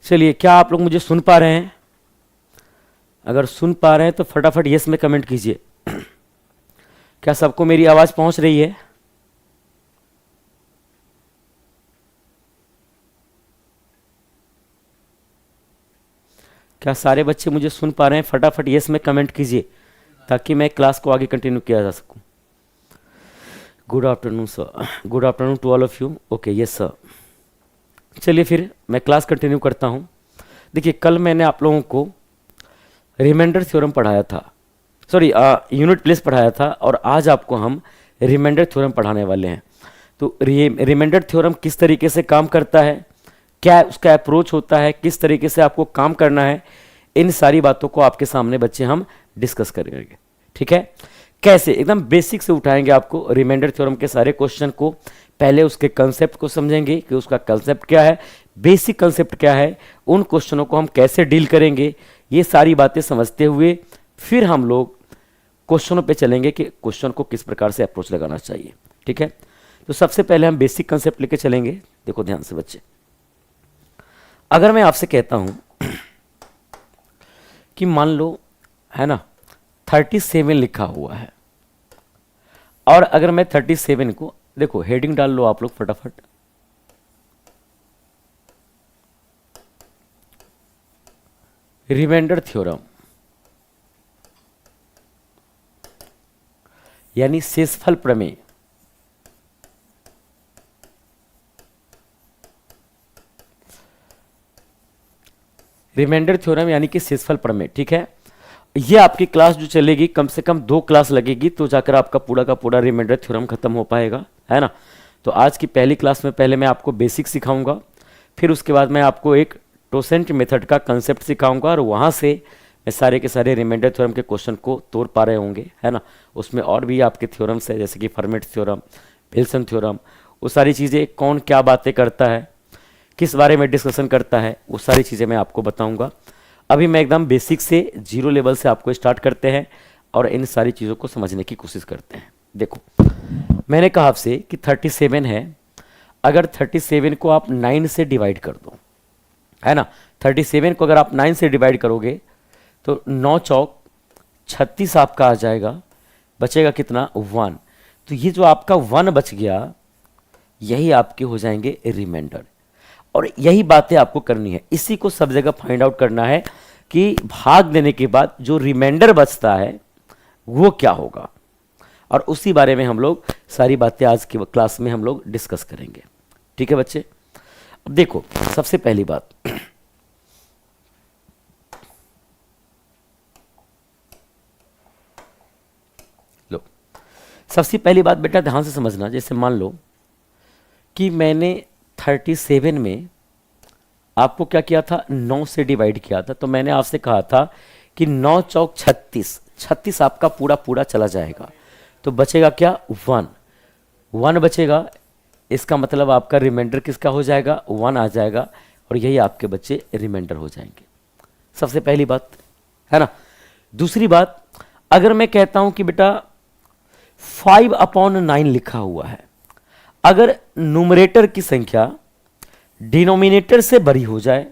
चलिए, क्या आप लोग मुझे सुन पा रहे हैं? अगर सुन पा रहे हैं तो फटाफट यस में कमेंट कीजिए। क्या सबको मेरी आवाज पहुंच रही है? क्या सारे बच्चे मुझे सुन पा रहे हैं? फटाफट यस में कमेंट कीजिए ताकि मैं क्लास को आगे कंटिन्यू किया जा सकूं। Good afternoon sir. Good afternoon to all of you. Okay, yes sir. चलिए फिर मैं क्लास कंटिन्यू करता हूं। देखिए, कल मैंने आप लोगों को रिमाइंडर थ्योरम पढ़ाया था, सॉरी यूनिट प्लेस पढ़ाया था, और आज आपको हम रिमाइंडर थ्योरम पढ़ाने वाले हैं। तो रिमाइंडर थ्योरम किस तरीके से काम करता है, क्या उसका अप्रोच होता है, किस तरीके से आपको काम करना है, इन सारी बातों को आपके सामने बच्चे हम डिस्कस करेंगे। ठीक है? कैसे एकदम बेसिक से उठाएंगे आपको रिमाइंडर थ्योरम के सारे क्वेश्चन को। पहले उसके कंसेप्ट को समझेंगे कि उसका कंसेप्ट क्या है, बेसिक कंसेप्ट क्या है, उन क्वेश्चनों को हम कैसे डील करेंगे, ये सारी बातें समझते हुए फिर हम लोग क्वेश्चनों पे चलेंगे कि क्वेश्चन को किस प्रकार से अप्रोच लगाना चाहिए। ठीक है? तो सबसे पहले हम बेसिक कंसेप्ट लेके चलेंगे। देखो ध्यान से बच्चे, अगर मैं आपसे कहता हूं कि मान लो है ना 37 लिखा हुआ है, और अगर मैं 37 को, देखो हेडिंग डाल लो आप लोग फटाफट, रिमाइंडर थ्योरम यानी शेषफल प्रमेय। रिमाइंडर थ्योरम यानी कि शेषफल प्रमेय। ठीक है? ये आपकी क्लास जो चलेगी कम से कम 2 क्लास लगेगी, तो जाकर आपका पूरा का पूरा रिमाइंडर थ्योरम खत्म हो पाएगा, है ना। तो आज की पहली क्लास में पहले मैं आपको बेसिक सिखाऊंगा, फिर उसके बाद मैं आपको एक टोसेंट मेथड का कंसेप्ट सिखाऊंगा, और वहां से मैं सारे के सारे रिमाइंडर थ्योरम के क्वेश्चन को तोड़ पा रहे होंगे, है ना। उसमें और भी आपके थ्योरम्स है, जैसे कि फर्मेट थ्योरम, विल्सन थ्योरम, वो सारी चीज़ें, कौन क्या बातें करता है, किस बारे में डिस्कशन करता है, वो सारी चीज़ें मैं आपको बताऊंगा। अभी मैं एकदम बेसिक से 0 लेवल से आपको स्टार्ट करते हैं और इन सारी चीज़ों को समझने की कोशिश करते हैं। देखो, मैंने कहा आपसे कि 37 है, अगर 37 को आप 9 से डिवाइड कर दो, है ना, 37 को अगर आप 9 से डिवाइड करोगे तो 9 चौक 36 आपका आ जाएगा, बचेगा कितना? 1। तो ये जो आपका 1 बच गया, यही आपके हो जाएंगे रिमाइंडर। और यही बातें आपको करनी है, इसी को सब जगह फाइंड आउट करना है कि भाग देने के बाद जो रिमाइंडर बचता है वो क्या होगा, और उसी बारे में हम लोग सारी बातें आज की क्लास में हम लोग डिस्कस करेंगे। ठीक है बच्चे? अब देखो, सबसे पहली बात, लो सबसे पहली बात बेटा ध्यान से समझना। जैसे मान लो कि मैंने 37 में आपको क्या किया था? 9 से डिवाइड किया था। तो मैंने आपसे कहा था कि 9 चौक 36, 36 आपका पूरा पूरा चला जाएगा, तो बचेगा क्या? 1 बचेगा। इसका मतलब आपका रिमाइंडर किसका हो जाएगा? 1 आ जाएगा, और यही आपके बच्चे रिमाइंडर हो जाएंगे। सबसे पहली बात, है ना। दूसरी बात, अगर मैं कहता हूं कि बेटा 5/9 लिखा हुआ है, अगर न्यूमरेटर की संख्या डिनोमिनेटर से बड़ी हो जाए,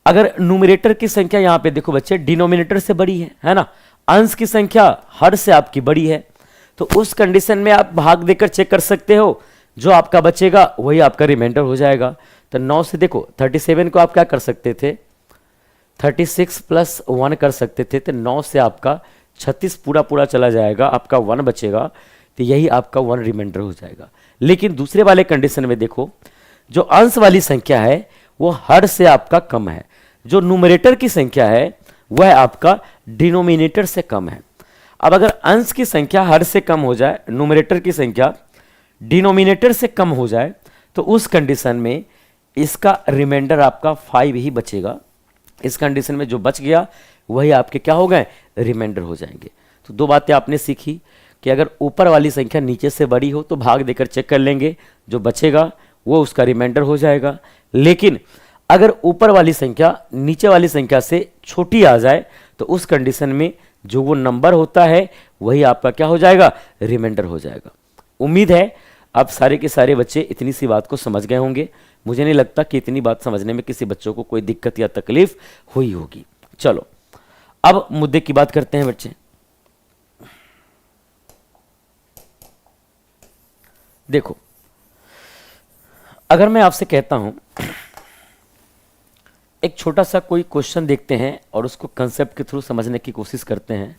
अगर न्यूमरेटर की संख्या, यहां पे देखो बच्चे, डिनोमिनेटर से बड़ी है ना, अंश की संख्या हर से आपकी बड़ी है, तो उस कंडीशन में आप भाग देकर चेक कर सकते हो, जो आपका बचेगा वही आपका रिमाइंडर हो जाएगा। तो 9 से देखो 37 को आप क्या कर सकते थे? 36 + 1 कर सकते थे, तो 9 से आपका 36 पूरा पूरा चला जाएगा, आपका 1 बचेगा, तो यही आपका 1 रिमाइंडर हो जाएगा। लेकिन दूसरे वाले कंडीशन में देखो, जो अंश वाली संख्या है वो हर से आपका कम है, जो न्यूमरेटर की संख्या है वह आपका डिनोमिनेटर से कम है। अब अगर अंश की संख्या हर से कम हो जाए, न्यूमरेटर की संख्या डिनोमिनेटर से कम हो जाए, तो उस कंडीशन में इसका रिमाइंडर आपका 5 ही बचेगा। इस कंडीशन में जो बच गया वही आपके क्या हो गए? रिमाइंडर हो जाएंगे। तो 2 बातें आपने सीखी कि अगर ऊपर वाली संख्या नीचे से बड़ी हो तो भाग देकर चेक कर लेंगे, जो बचेगा वो उसका रिमाइंडर हो जाएगा। लेकिन अगर ऊपर वाली संख्या नीचे वाली संख्या से छोटी आ जाए, तो उस कंडीशन में जो वो नंबर होता है वही आपका क्या हो जाएगा? रिमाइंडर हो जाएगा। उम्मीद है आप सारे के सारे बच्चे इतनी सी बात को समझ गए होंगे। मुझे नहीं लगता कि इतनी बात समझने में किसी बच्चों को कोई दिक्कत या तकलीफ हुई होगी। चलो अब मुद्दे की बात करते हैं बच्चे। देखो, अगर मैं आपसे कहता हूं एक छोटा सा कोई क्वेश्चन देखते हैं और उसको कंसेप्ट के थ्रू समझने की कोशिश करते हैं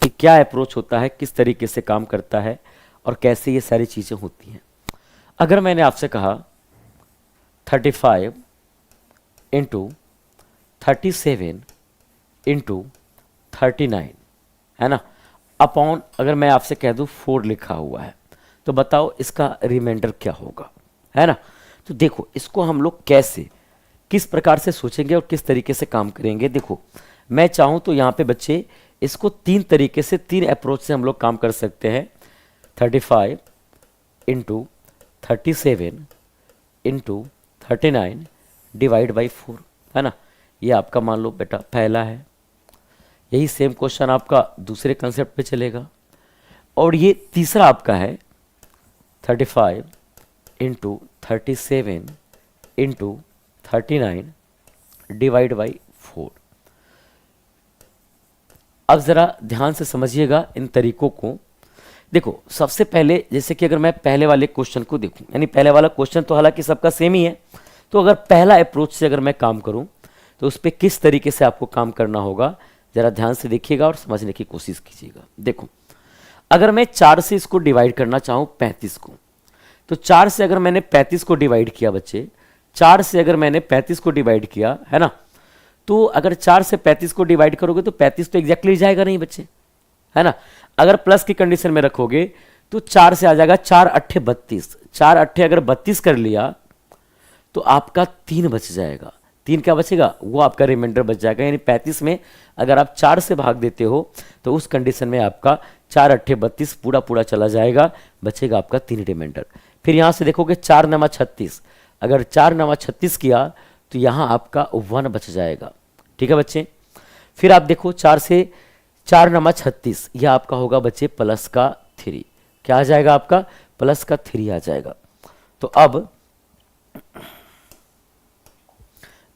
कि क्या अप्रोच होता है, किस तरीके से काम करता है और कैसे ये सारी चीज़ें होती हैं। अगर मैंने आपसे कहा 35 इंटू 37 इंटू 39 है ना, अपॉन अगर मैं आपसे कह दूं 4 लिखा हुआ है, तो बताओ इसका रिमाइंडर क्या होगा, है ना। तो देखो इसको हम लोग कैसे किस प्रकार से सोचेंगे और किस तरीके से काम करेंगे। देखो मैं चाहूं तो यहाँ पे बच्चे इसको 3 तरीके से, 3 अप्रोच से हम लोग काम कर सकते हैं। 35 इंटू 37 इंटू 39 डिवाइड बाई 4, है ना। ये आपका मान लो बेटा पहला है। यही सेम क्वेश्चन आपका दूसरे कंसेप्ट पे चलेगा। और ये तीसरा आपका है 35 इंटू 37 इंटू 39 डिवाइड बाई 4। अब ज़रा ध्यान से समझिएगा इन तरीकों को। देखो सबसे पहले जैसे कि अगर मैं पहले वाले क्वेश्चन को देखूं, यानी पहले वाला क्वेश्चन तो हालांकि सबका सेम ही है, तो अगर पहला अप्रोच से अगर मैं काम करूं तो उस पर किस तरीके से आपको काम करना होगा ज़रा ध्यान से देखिएगा और समझने की कोशिश कीजिएगा। देखो अगर मैं 4 से इसको डिवाइड करना चाहूँ 35 को, तो 4 से अगर मैंने 35 को डिवाइड किया बच्चे, 4 से अगर मैंने 35 को डिवाइड किया, है ना, तो अगर 4 से 35 को डिवाइड करोगे तो 35 तो एग्जैक्टली जाएगा नहीं बच्चे, है ना। अगर प्लस की कंडीशन में रखोगे तो 4 से आ जाएगा 4 अट्ठे 32, 4 अट्ठे अगर 32 कर लिया तो आपका 3 बच जाएगा। 3 क्या बचेगा, वो आपका रिमाइंडर बच जाएगा। यानी 35 में अगर आप 4 से भाग देते हो तो उस कंडीशन में आपका 4 अट्ठे 32 पूरा पूरा चला जाएगा, बचेगा आपका 3 रिमाइंडर। फिर यहाँ से देखोगे 4 नमा 36, अगर 4 नमा 36 किया तो यहाँ आपका 1 बच जाएगा। ठीक है बच्चे। फिर आप देखो 4 से 4 नमा 36, यह आपका होगा बच्चे प्लस का 3, क्या आ जाएगा आपका प्लस का 3 आ जाएगा। तो अब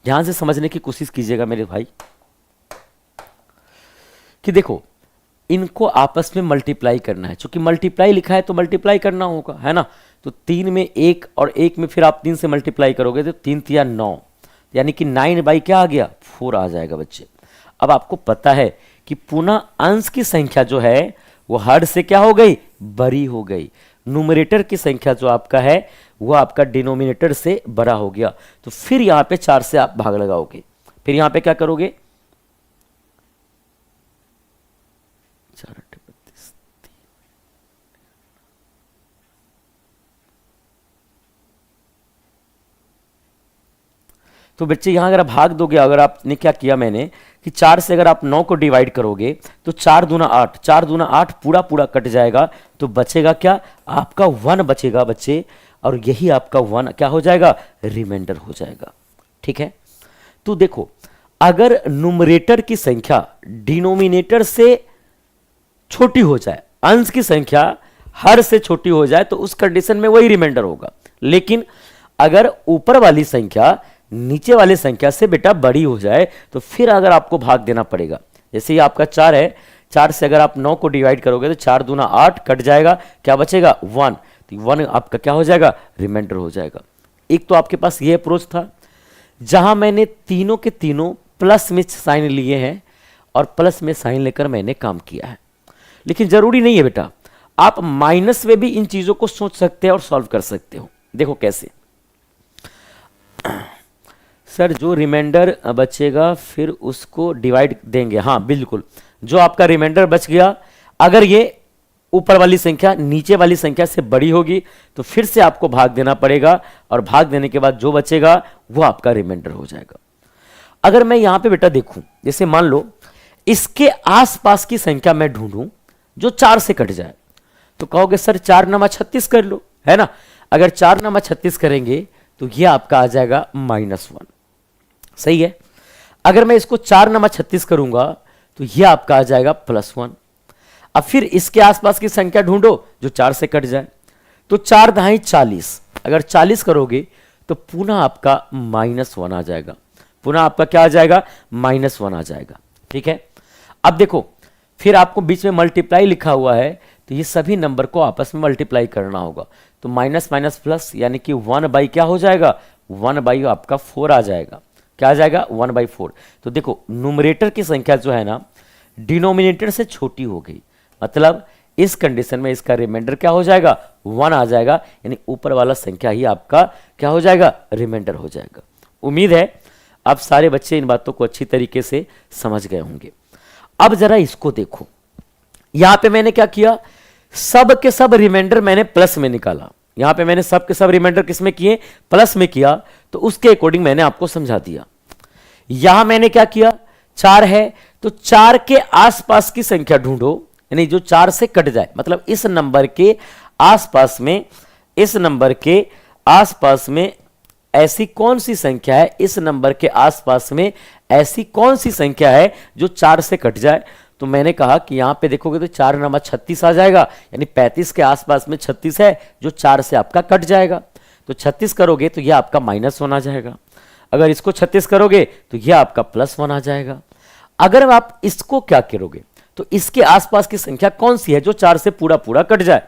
ध्यान से समझने की कोशिश कीजिएगा मेरे भाई कि देखो इनको आपस में मल्टीप्लाई करना है। चूंकि मल्टीप्लाई लिखा है तो मल्टीप्लाई करना होगा, है ना। तो 3 में 1 और 1 में फिर आप 3 से मल्टीप्लाई करोगे तो 3 तिया 9, यानी कि 9 बाई क्या आ गया 4 आ जाएगा बच्चे। अब आपको पता है कि पुनः अंश की संख्या जो है वो हर से क्या हो गई, बड़ी हो गई। न्यूमरेटर की संख्या जो आपका है वो आपका डिनोमिनेटर से बड़ा हो गया। तो फिर यहां पे 4 से आप भाग लगाओगे, फिर यहां पे क्या करोगे 4 अट्ठे 32, तो बच्चे यहां अगर आप भाग दोगे, अगर आपने क्या किया मैंने कि 4 से अगर आप 9 को डिवाइड करोगे तो 4 दूना 8, 4 दूना 8 पूरा पूरा कट जाएगा, तो बचेगा क्या आपका 1 बचेगा बच्चे। और यही आपका 1 क्या हो जाएगा, रिमाइंडर हो जाएगा। ठीक है। तो देखो अगर न्यूमरेटर की संख्या डिनोमिनेटर से छोटी हो जाए, अंश की संख्या हर से छोटी हो जाए, तो उस कंडीशन में वही रिमाइंडर होगा। लेकिन अगर ऊपर वाली संख्या नीचे वाली संख्या से बेटा बड़ी हो जाए तो फिर अगर आपको भाग देना पड़ेगा। जैसे ये आपका 4 है, 4 से अगर आप 9 को डिवाइड करोगे तो 4 दूना 8 कट जाएगा, क्या बचेगा 1, तो 1 आपका क्या हो जाएगा, रिमाइंडर हो जाएगा। एक तो आपके पास ये अप्रोच था जहां मैंने तीनों के तीनों प्लस में साइन लिए हैं और प्लस में साइन लेकर मैंने काम किया है। लेकिन जरूरी नहीं है बेटा, आप माइनस में भी इन चीजों को सोच सकते हैं और सॉल्व कर सकते हो। देखो कैसे, सर जो रिमाइंडर बचेगा फिर उसको डिवाइड देंगे। हाँ बिल्कुल, जो आपका रिमाइंडर बच गया अगर ये ऊपर वाली संख्या नीचे वाली संख्या से बड़ी होगी तो फिर से आपको भाग देना पड़ेगा, और भाग देने के बाद जो बचेगा वो आपका रिमाइंडर हो जाएगा। अगर मैं यहां पे बेटा देखूं, जैसे मान लो इसके आसपास की संख्या मैं ढूंढूं जो 4 से कट जाए, तो कहोगे सर 4 नमा 36 कर लो, है ना। अगर 4 नमा 36 करेंगे तो ये आपका आ जाएगा -1, सही है। अगर मैं इसको 4 नमा 36 करूंगा तो ये आपका आ जाएगा +1। अब फिर इसके आसपास की संख्या ढूंढो जो 4 से कट जाए, तो 4 दहाई 40, अगर 40 करोगे तो पुनः आपका -1 आ जाएगा, पुनः आपका क्या आ जाएगा, -1 आ जाएगा। ठीक है, अब देखो फिर आपको बीच में मल्टीप्लाई लिखा हुआ है, तो ये सभी नंबर को आपस में मल्टीप्लाई करना होगा, तो माइनस माइनस प्लस यानी कि 1/, क्या हो जाएगा, 1/, आपका 4 आ जाएगा। क्या आ जाएगा, 1/4। तो देखो न्यूमरेटर की संख्या जो है ना डिनोमिनेटर से छोटी हो गई, मतलब इस कंडीशन में इसका रिमाइंडर क्या हो जाएगा, 1 आ जाएगा, यानी ऊपर वाला संख्या ही आपका क्या हो जाएगा, रिमाइंडर हो जाएगा। उम्मीद है आप सारे बच्चे इन बातों को अच्छी तरीके से समझ गए होंगे। अब जरा इसको देखो, यहां पे मैंने क्या किया, सब के सब रिमाइंडर मैंने प्लस में निकाला, यहां पे मैंने सब के सब रिमाइंडर किस में किए, प्लस में किया, तो उसके अकॉर्डिंग मैंने आपको समझा दिया। यहां मैंने क्या किया, 4 है तो 4 के आसपास की संख्या ढूंढो, यानी जो 4 से कट जाए, मतलब इस नंबर के आसपास में, इस नंबर के आसपास में ऐसी कौन सी संख्या है, इस नंबर के आसपास में ऐसी कौन सी संख्या है जो 4 से कट जाए। तो मैंने कहा कि यहां पे देखोगे तो 4 नंबर 36 आ जाएगा, यानी 35 के आसपास में 36 है जो 4 से आपका कट जाएगा। तो 36 करोगे तो यह आपका -1 आ जाएगा, अगर इसको 36 करोगे तो यह आपका +1 आ जाएगा। अगर आप इसको क्या करोगे, तो इसके आसपास की संख्या कौन सी है जो 4 से पूरा पूरा कट जाए,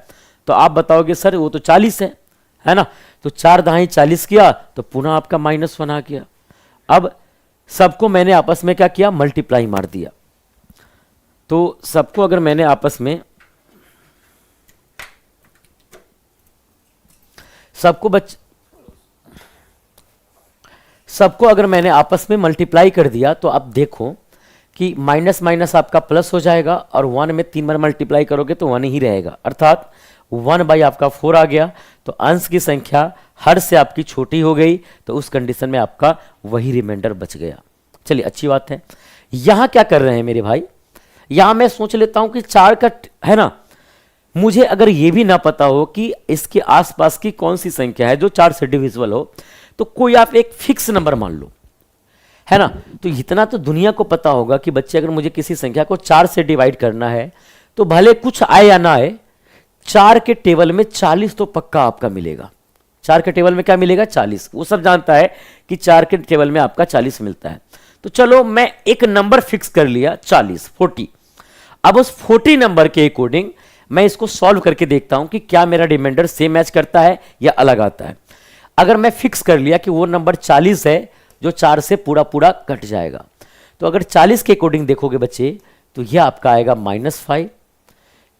तो आप बताओगे सर वो तो 40 है ना, तो 4 दहाई 40 किया तो पुनः आपका -1 आ गया। अब सबको मैंने आपस में क्या किया, मल्टीप्लाई मार दिया, तो सबको अगर मैंने आपस में सबको अगर मैंने आपस में मल्टीप्लाई कर दिया, तो अब देखो कि माइनस माइनस आपका प्लस हो जाएगा, और 1 में 3 बार मल्टीप्लाई करोगे तो 1 ही रहेगा, अर्थात 1/, आपका 4 आ गया। तो अंश की संख्या हर से आपकी छोटी हो गई, तो उस कंडीशन में आपका वही रिमाइंडर बच गया। चलिए अच्छी बात है। यहां क्या कर रहे हैं मेरे भाई, यहां मैं सोच लेता हूं कि 4 का है ना, मुझे अगर यह भी ना पता हो कि इसके आसपास की कौन सी संख्या है जो 4 से डिविजिबल हो, तो कोई आप एक फिक्स नंबर मान लो, है ना। तो इतना तो दुनिया को पता होगा कि बच्चे अगर मुझे किसी संख्या को 4 से डिवाइड करना है, तो भले कुछ आए या ना आए, 4 के टेबल में 40 तो पक्का आपका मिलेगा। 4 के टेबल में क्या मिलेगा, 40। वो सब जानता है कि 4 के टेबल में आपका 40 मिलता है। तो चलो मैं एक नंबर फिक्स कर लिया, 40। अब उस 40 नंबर के अकॉर्डिंग मैं इसको सॉल्व करके देखता हूं कि क्या मेरा रिमाइंडर सेम मैच करता है या अलग आता है। अगर मैं फिक्स कर लिया कि वो नंबर 40 है जो 4 से पूरा पूरा कट जाएगा, तो अगर 40 के अकॉर्डिंग देखोगे बच्चे, तो यह आपका आएगा -5,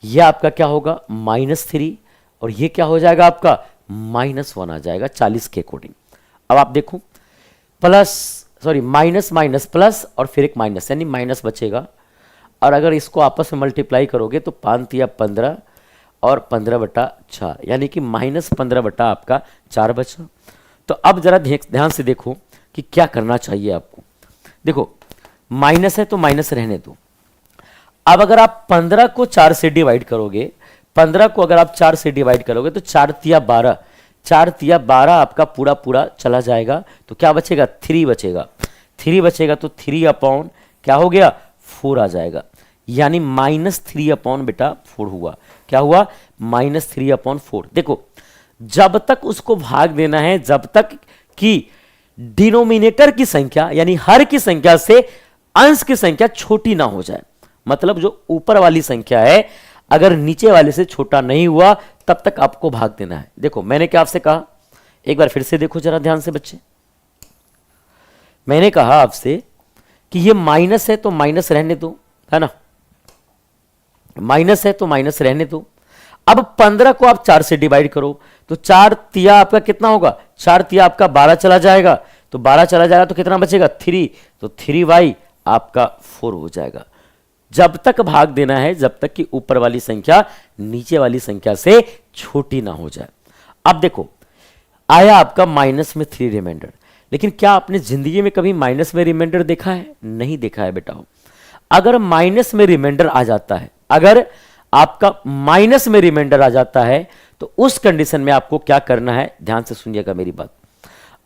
यह आपका क्या होगा -3, और यह क्या हो जाएगा आपका -1 आ जाएगा 40 के अकॉर्डिंग। अब आप देखो माइनस माइनस प्लस और फिर एक माइनस, यानी माइनस बचेगा, और अगर इसको आपस में मल्टीप्लाई करोगे तो 5 या 15 और 15/4, यानी कि -15 आपका 4 बचा। तो अब जरा ध्यान से देखो कि क्या करना चाहिए आपको। देखो माइनस है तो माइनस रहने दो। अब अगर आप 15 को 4 से डिवाइड करोगे, 15 को अगर आप 4 से डिवाइड करोगे तो 4 तिया 12, 4 तिया 12 आपका पूरा पूरा चला जाएगा, तो क्या बचेगा, 3 बचेगा। 3 बचेगा तो 3 अपॉन क्या हो गया, 4 आ जाएगा, यानी -3/4 हुआ। क्या हुआ, -3/4। देखो जब तक उसको भाग देना है, जब तक कि डिनोमिनेटर की संख्या यानी हर की संख्या से अंश की संख्या छोटी ना हो जाए, मतलब जो ऊपर वाली संख्या है अगर नीचे वाले से छोटा नहीं हुआ, तब तक आपको भाग देना है। देखो मैंने क्या आपसे कहा, एक बार फिर से देखो जरा ध्यान से बच्चे, मैंने कहा आपसे कि ये माइनस है तो माइनस रहने दो, है ना, माइनस है तो माइनस रहने दो। अब 15 को आप 4 से डिवाइड करो, तो 4 तिया आपका कितना होगा, 4 तिया आपका 12 चला जाएगा, तो 12 चला जाएगा तो कितना बचेगा, 3, तो 3y आपका 4 हो जाएगा। जब तक भाग देना है जब तक कि ऊपर वाली संख्या नीचे वाली संख्या से छोटी ना हो जाए। अब देखो आया आपका माइनस में 3 रिमाइंडर, लेकिन क्या आपने जिंदगी में कभी माइनस में रिमाइंडर देखा है, नहीं देखा है बेटा। अगर माइनस में रिमाइंडर आ जाता है, अगर आपका माइनस में रिमाइंडर आ जाता है, तो उस कंडीशन में आपको क्या करना है, ध्यान से सुनिएगा मेरी बात।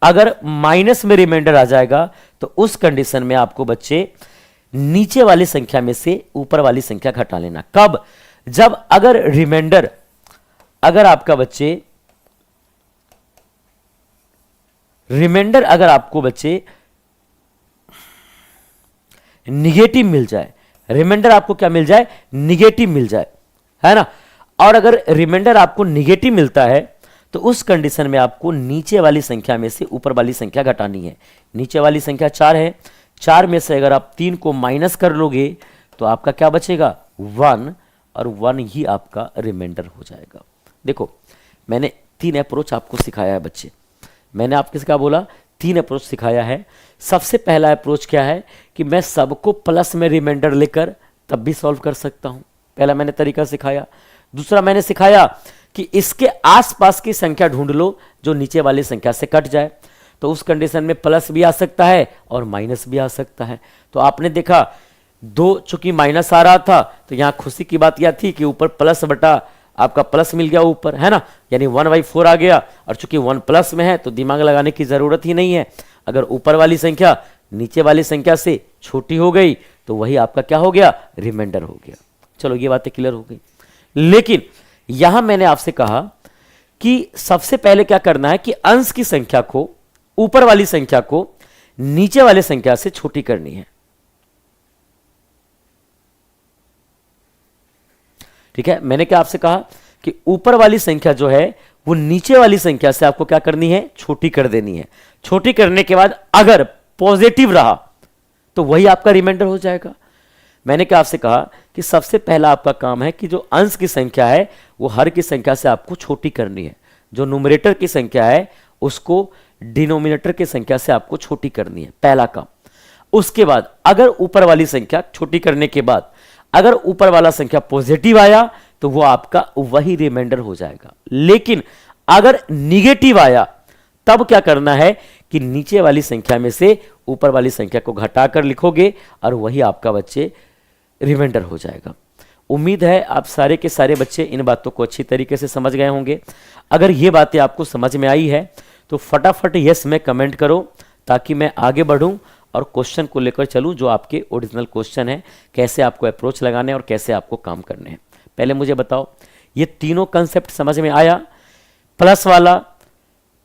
अगर माइनस में रिमाइंडर आ जाएगा तो उस कंडीशन में आपको बच्चे नीचे वाली संख्या में से ऊपर वाली संख्या घटा लेना। कब, जब अगर रिमाइंडर, अगर आपका बच्चे रिमाइंडर अगर आपको बच्चे निगेटिव मिल जाए, रिमाइंडर आपको क्या मिल जाए, निगेटिव मिल जाए, है ना। और अगर रिमाइंडर आपको निगेटिव मिलता है तो उस कंडीशन में आपको नीचे वाली संख्या में से ऊपर वाली संख्या घटानी है। नीचे वाली संख्या 4 है, 4 में से अगर आप 3 को माइनस कर लोगे तो आपका क्या बचेगा, 1, और 1 ही आपका रिमाइंडर हो जाएगा। देखो मैंने 3 अप्रोच आपको सिखाया है बच्चे, मैंने आपके से क्या बोला, 3 अप्रोच सिखाया है। सबसे पहला अप्रोच क्या है कि मैं सबको प्लस में रिमाइंडर लेकर तब भी सॉल्व कर सकता हूं, पहला मैंने तरीका सिखाया। दूसरा मैंने सिखाया कि इसके आसपास की संख्या ढूंढ लो जो नीचे वाली संख्या से कट जाए, तो उस कंडीशन में प्लस भी आ सकता है और माइनस भी आ सकता है। तो आपने देखा 2 चूंकि माइनस आ रहा था तो यहां खुशी की बात यह थी कि ऊपर प्लस बटा आपका प्लस मिल गया ऊपर, है ना, यानी 1/4 आ गया। और चूंकि 1 प्लस में है तो दिमाग लगाने की जरूरत ही नहीं है। अगर ऊपर वाली संख्या नीचे वाली संख्या से छोटी हो गई तो वही आपका क्या हो गया, रिमाइंडर हो गया। चलो ये बातें क्लियर हो गई। लेकिन यहां मैंने आपसे कहा कि सबसे पहले क्या करना है कि अंश की संख्या को, ऊपर वाली संख्या को नीचे वाली संख्या से छोटी करनी है। ठीक है, मैंने क्या आपसे कहा कि ऊपर वाली संख्या जो है वो नीचे वाली संख्या से आपको क्या करनी है, छोटी कर देनी है। छोटी करने के बाद अगर पॉजिटिव रहा तो वही आपका रिमाइंडर हो जाएगा। मैंने क्या आपसे कहा कि सबसे पहला आपका काम है कि जो अंश की संख्या है वो हर की संख्या से आपको छोटी करनी है। जो न्यूमरेटर की संख्या है उसको डिनोमिनेटर की संख्या से आपको छोटी करनी है, पहला काम। उसके बाद अगर ऊपर वाली संख्या छोटी करने के बाद अगर ऊपर वाला संख्या पॉजिटिव आया तो वो आपका वही रिमाइंडर हो जाएगा। लेकिन अगर निगेटिव आया तब क्या करना है कि नीचे वाली संख्या में से ऊपर वाली संख्या को घटाकर लिखोगे और वही आपका बच्चे रिमाइंडर हो जाएगा। उम्मीद है आप सारे के सारे बच्चे इन बातों को अच्छी तरीके से समझ गए होंगे। अगर ये बातें आपको समझ में आई है तो फटाफट यस में कमेंट करो ताकि मैं आगे बढ़ूं और क्वेश्चन को लेकर चलूं जो आपके ओरिजिनल क्वेश्चन है, कैसे आपको अप्रोच लगाने और कैसे आपको काम करने हैं। पहले मुझे बताओ ये तीनों कंसेप्ट समझ में आया, प्लस वाला,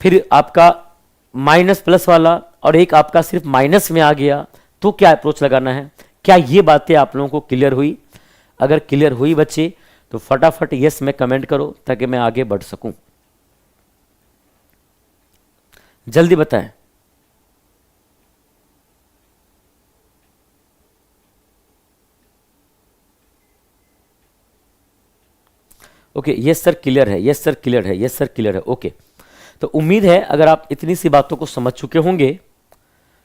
फिर आपका माइनस प्लस वाला और एक आपका सिर्फ माइनस में आ गया, तो क्या अप्रोच लगाना है। क्या ये बातें आप लोगों को क्लियर हुई? अगर क्लियर हुई बच्चे तो फटाफट यस में कमेंट करो ताकि मैं आगे बढ़ सकूं। जल्दी बताएं। ओके, यस सर क्लियर है, यस सर क्लियर है, यस सर क्लियर है। ओके, तो उम्मीद है अगर आप इतनी सी बातों को समझ चुके होंगे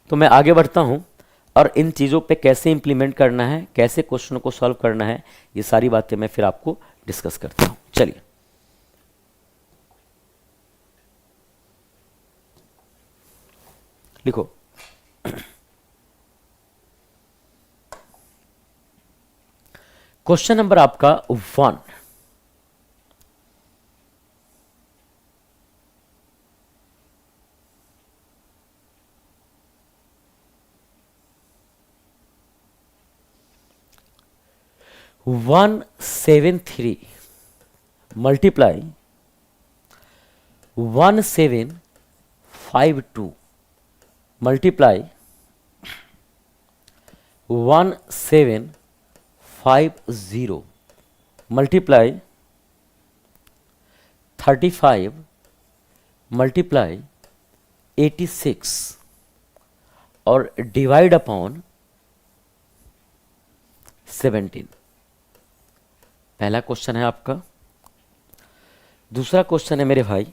तो मैं आगे बढ़ता हूं और इन चीज़ों पे कैसे इंप्लीमेंट करना है, कैसे क्वेश्चन को सॉल्व करना है, ये सारी बातें मैं फिर आपको डिस्कस करता हूं। चलिए लिखो। क्वेश्चन नंबर आपका 1, one 173 multiply 1752 multiply 1750 multiply 35 multiply 86 और डिवाइड अपॉन 17। पहला क्वेश्चन है आपका। दूसरा क्वेश्चन है मेरे भाई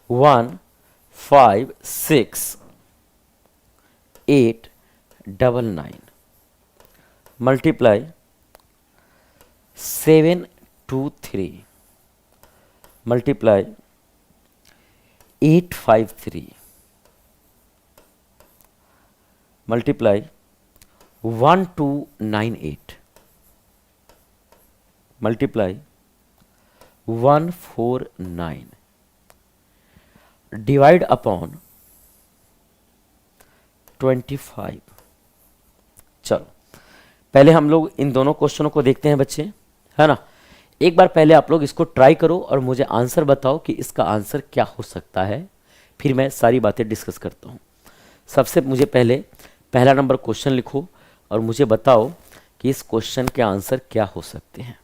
156,899 multiply 723 multiply 853 multiply 1298 multiply 149 divide upon 25। चलो पहले हम लोग इन दोनों क्वेश्चनों को देखते हैं बच्चे, है ना। एक बार पहले आप लोग इसको ट्राई करो और मुझे आंसर बताओ कि इसका आंसर क्या हो सकता है। फिर मैं सारी बातें डिस्कस करता हूँ। सबसे मुझे पहले पहला नंबर क्वेश्चन लिखो और मुझे बताओ कि इस क्वेश्चन के आंसर क्या हो सकते हैं।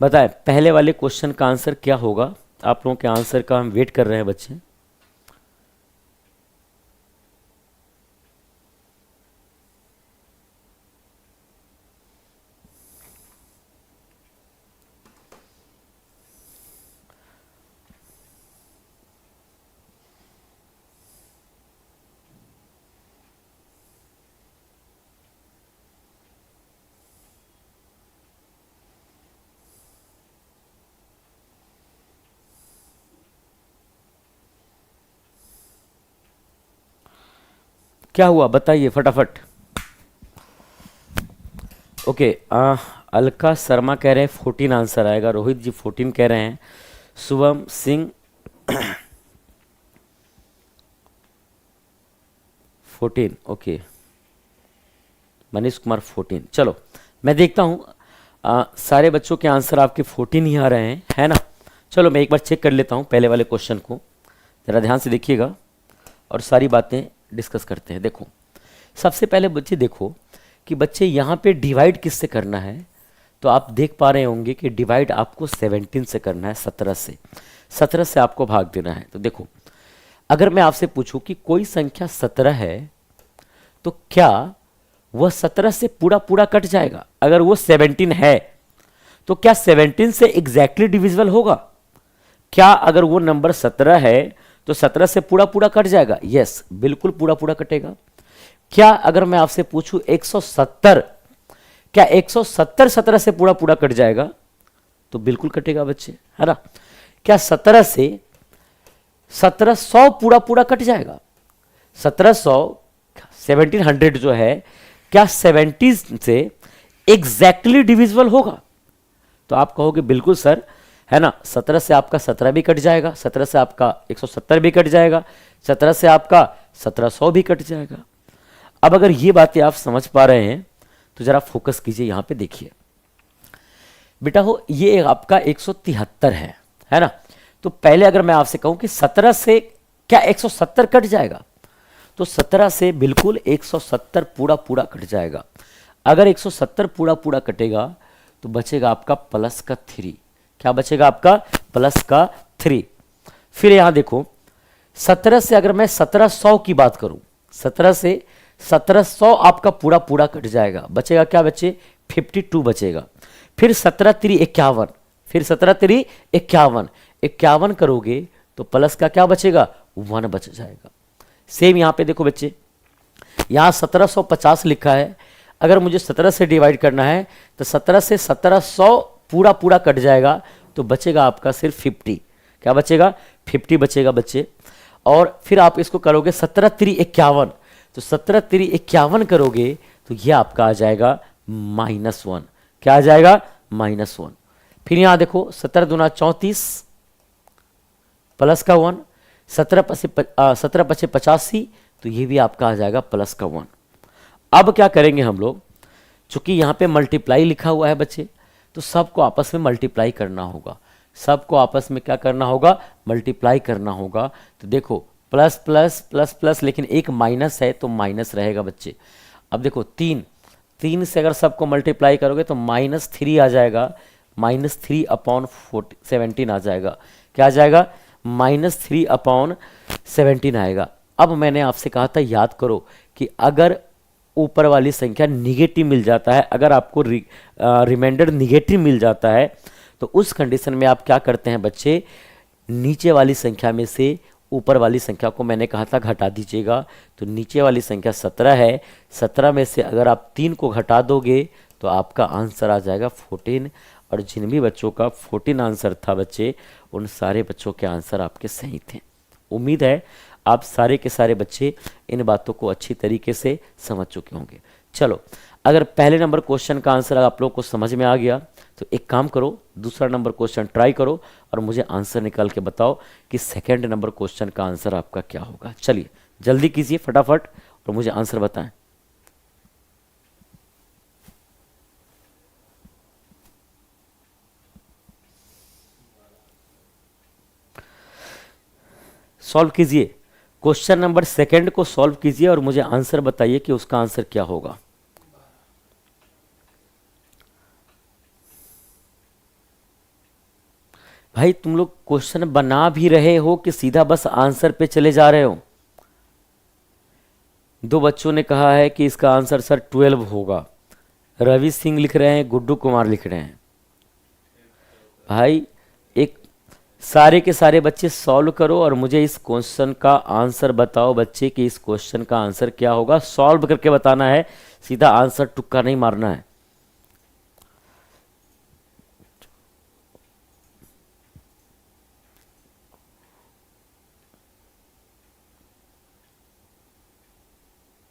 बताएं पहले वाले क्वेश्चन का आंसर क्या होगा। आप लोगों के आंसर का हम वेट कर रहे हैं बच्चे। क्या हुआ बताइए फटाफट। ओके, अलका शर्मा कह रहे हैं 14 आंसर आएगा। रोहित जी 14 कह रहे हैं। शुभम सिंह 14, ओके। मनीष कुमार 14। चलो मैं देखता हूँ, सारे बच्चों के आंसर आपके 14 ही आ रहे हैं, है ना। चलो मैं एक बार चेक कर लेता हूँ पहले वाले क्वेश्चन को, ज़रा ध्यान से देखिएगा और सारी बातें डिस्कस करते हैं। देखो सबसे पहले बच्चे देखो कि बच्चे यहाँ पे डिवाइड किससे करना है। तो आप देख पा रहे होंगे कि डिवाइड आपको 17 से करना है, 17 से आपको भाग देना है। तो देखो अगर मैं आपसे पूछूं कि कोई संख्या 17 है तो क्या वह 17 से पूरा पूरा कट जाएगा। अगर वो 17 है तो क्या 17 से एग्जैक्टली डिविजिबल होगा। क्या अगर वो नंबर 17 है तो 17 से पूरा पूरा कट जाएगा। यस, बिल्कुल पूरा पूरा कटेगा। क्या अगर मैं आपसे पूछूं 170, क्या 170 17 से पूरा पूरा कट जाएगा। तो बिल्कुल कटेगा बच्चे, है ना। क्या 17 से 1700 पूरा पूरा कट जाएगा। 1700 1700 जो है क्या 70 से एग्जैक्टली डिविजिबल होगा। तो आप कहोगे बिल्कुल सर, है ना। 17 से आपका 17 भी कट जाएगा, 17 से आपका 170 भी कट जाएगा, 17 से आपका 1700 भी कट जाएगा। अब अगर ये बातें आप समझ पा रहे हैं तो जरा फोकस कीजिए, यहां पे देखिए बेटा हो, ये आपका 173 है ना। तो पहले अगर मैं आपसे कहूं कि 17 से क्या 170 कट जाएगा, तो 17 से बिल्कुल 170 पूरा पूरा कट जाएगा। अगर 170 पूरा पूरा कटेगा तो बचेगा आपका प्लस का 3। क्या बचेगा आपका प्लस का 3। फिर यहां देखो 17 से अगर मैं 1700 की बात करूं, 17 से 1700 आपका पूरा पूरा कट जाएगा। बचेगा क्या बच्चे 52 बचेगा। फिर 17 3 51, फिर 17 3 51, 51 करोगे तो प्लस का क्या बचेगा 1 बच जाएगा। सेम यहां पे देखो बच्चे, यहां 1750 लिखा है। अगर मुझे 17 से डिवाइड करना है तो 17 से 1700 पूरा पूरा कट जाएगा तो बचेगा आपका सिर्फ 50। क्या बचेगा 50 बचेगा बच्चे। और फिर आप इसको करोगे 17 3 51, तो 17 3 51 करोगे तो ये आपका आ जाएगा -1। क्या आ जाएगा -1। फिर यहां देखो 17 दूना 34 प्लस का 1, 17 पचे 85, तो ये भी आपका आ जाएगा प्लस का 1। अब क्या करेंगे हम लोग, चूंकि यहाँ पे मल्टीप्लाई लिखा हुआ है बच्चे, तो सबको आपस में मल्टीप्लाई करना होगा। सबको आपस में क्या करना होगा मल्टीप्लाई करना होगा। तो देखो प्लस प्लस प्लस प्लस, लेकिन एक माइनस है तो माइनस रहेगा बच्चे। अब देखो 3 से अगर सबको मल्टीप्लाई करोगे तो -3 आ जाएगा, -3/17 आ जाएगा। क्या आ जाएगा -3/17 आएगा। अब मैंने आपसे कहा था याद करो कि अगर ऊपर वाली संख्या निगेटिव मिल जाता है, अगर आपको रिमाइंडर निगेटिव मिल जाता है तो उस कंडीशन में आप क्या करते हैं बच्चे, नीचे वाली संख्या में से ऊपर वाली संख्या को मैंने कहा था घटा दीजिएगा। तो नीचे वाली संख्या 17 है, 17 में से अगर आप 3 को घटा दोगे तो आपका आंसर आ जाएगा 14। और जिन भी बच्चों का 14 आंसर था बच्चे, उन सारे बच्चों के आंसर आपके सही थे। उम्मीद है आप सारे के सारे बच्चे इन बातों को अच्छी तरीके से समझ चुके होंगे। चलो, अगर पहले नंबर क्वेश्चन का आंसर आप लोगों को समझ में आ गया तो एक काम करो, दूसरा नंबर क्वेश्चन ट्राई करो और मुझे आंसर निकाल के बताओ कि सेकंड नंबर क्वेश्चन का आंसर आपका क्या होगा। चलिए जल्दी कीजिए फटाफट और मुझे आंसर बताएं। सॉल्व कीजिए, क्वेश्चन नंबर सेकंड को सॉल्व कीजिए और मुझे आंसर बताइए कि उसका आंसर क्या होगा। भाई तुम लोग क्वेश्चन बना भी रहे हो कि सीधा बस आंसर पे चले जा रहे हो? दो बच्चों ने कहा है कि इसका आंसर सर 12 होगा, रवि सिंह लिख रहे हैं, गुड्डू कुमार लिख रहे हैं। भाई एक सारे के सारे बच्चे सॉल्व करो और मुझे इस क्वेश्चन का आंसर बताओ बच्चे कि इस क्वेश्चन का आंसर क्या होगा। सॉल्व करके बताना है, सीधा आंसर तुक्का नहीं मारना है।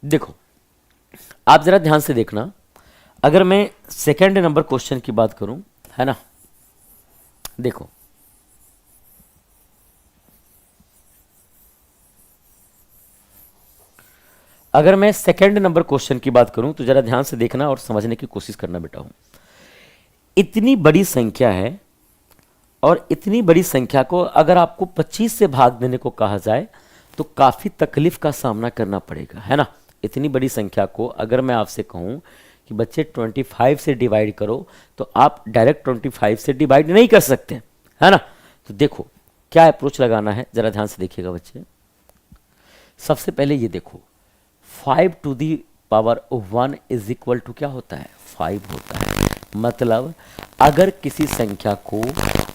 देखो आप जरा ध्यान से देखना, अगर मैं सेकंड नंबर क्वेश्चन की बात करूं, है ना, देखो अगर मैं सेकंड नंबर क्वेश्चन की बात करूं तो जरा ध्यान से देखना और समझने की कोशिश करना बेटा हूं। इतनी बड़ी संख्या है और इतनी बड़ी संख्या को अगर आपको 25 से भाग देने को कहा जाए तो काफी तकलीफ का सामना करना पड़ेगा, है ना। इतनी बड़ी संख्या को अगर मैं आपसे कहूं कि बच्चे 25 से डिवाइड करो तो आप डायरेक्ट 25 से डिवाइड नहीं कर सकते, है ना। तो देखो क्या अप्रोच लगाना है, जरा ध्यान से देखिएगा बच्चे। सबसे पहले ये देखो 5 to the power 1 is equal to क्या होता है, 5 होता है। मतलब अगर किसी संख्या को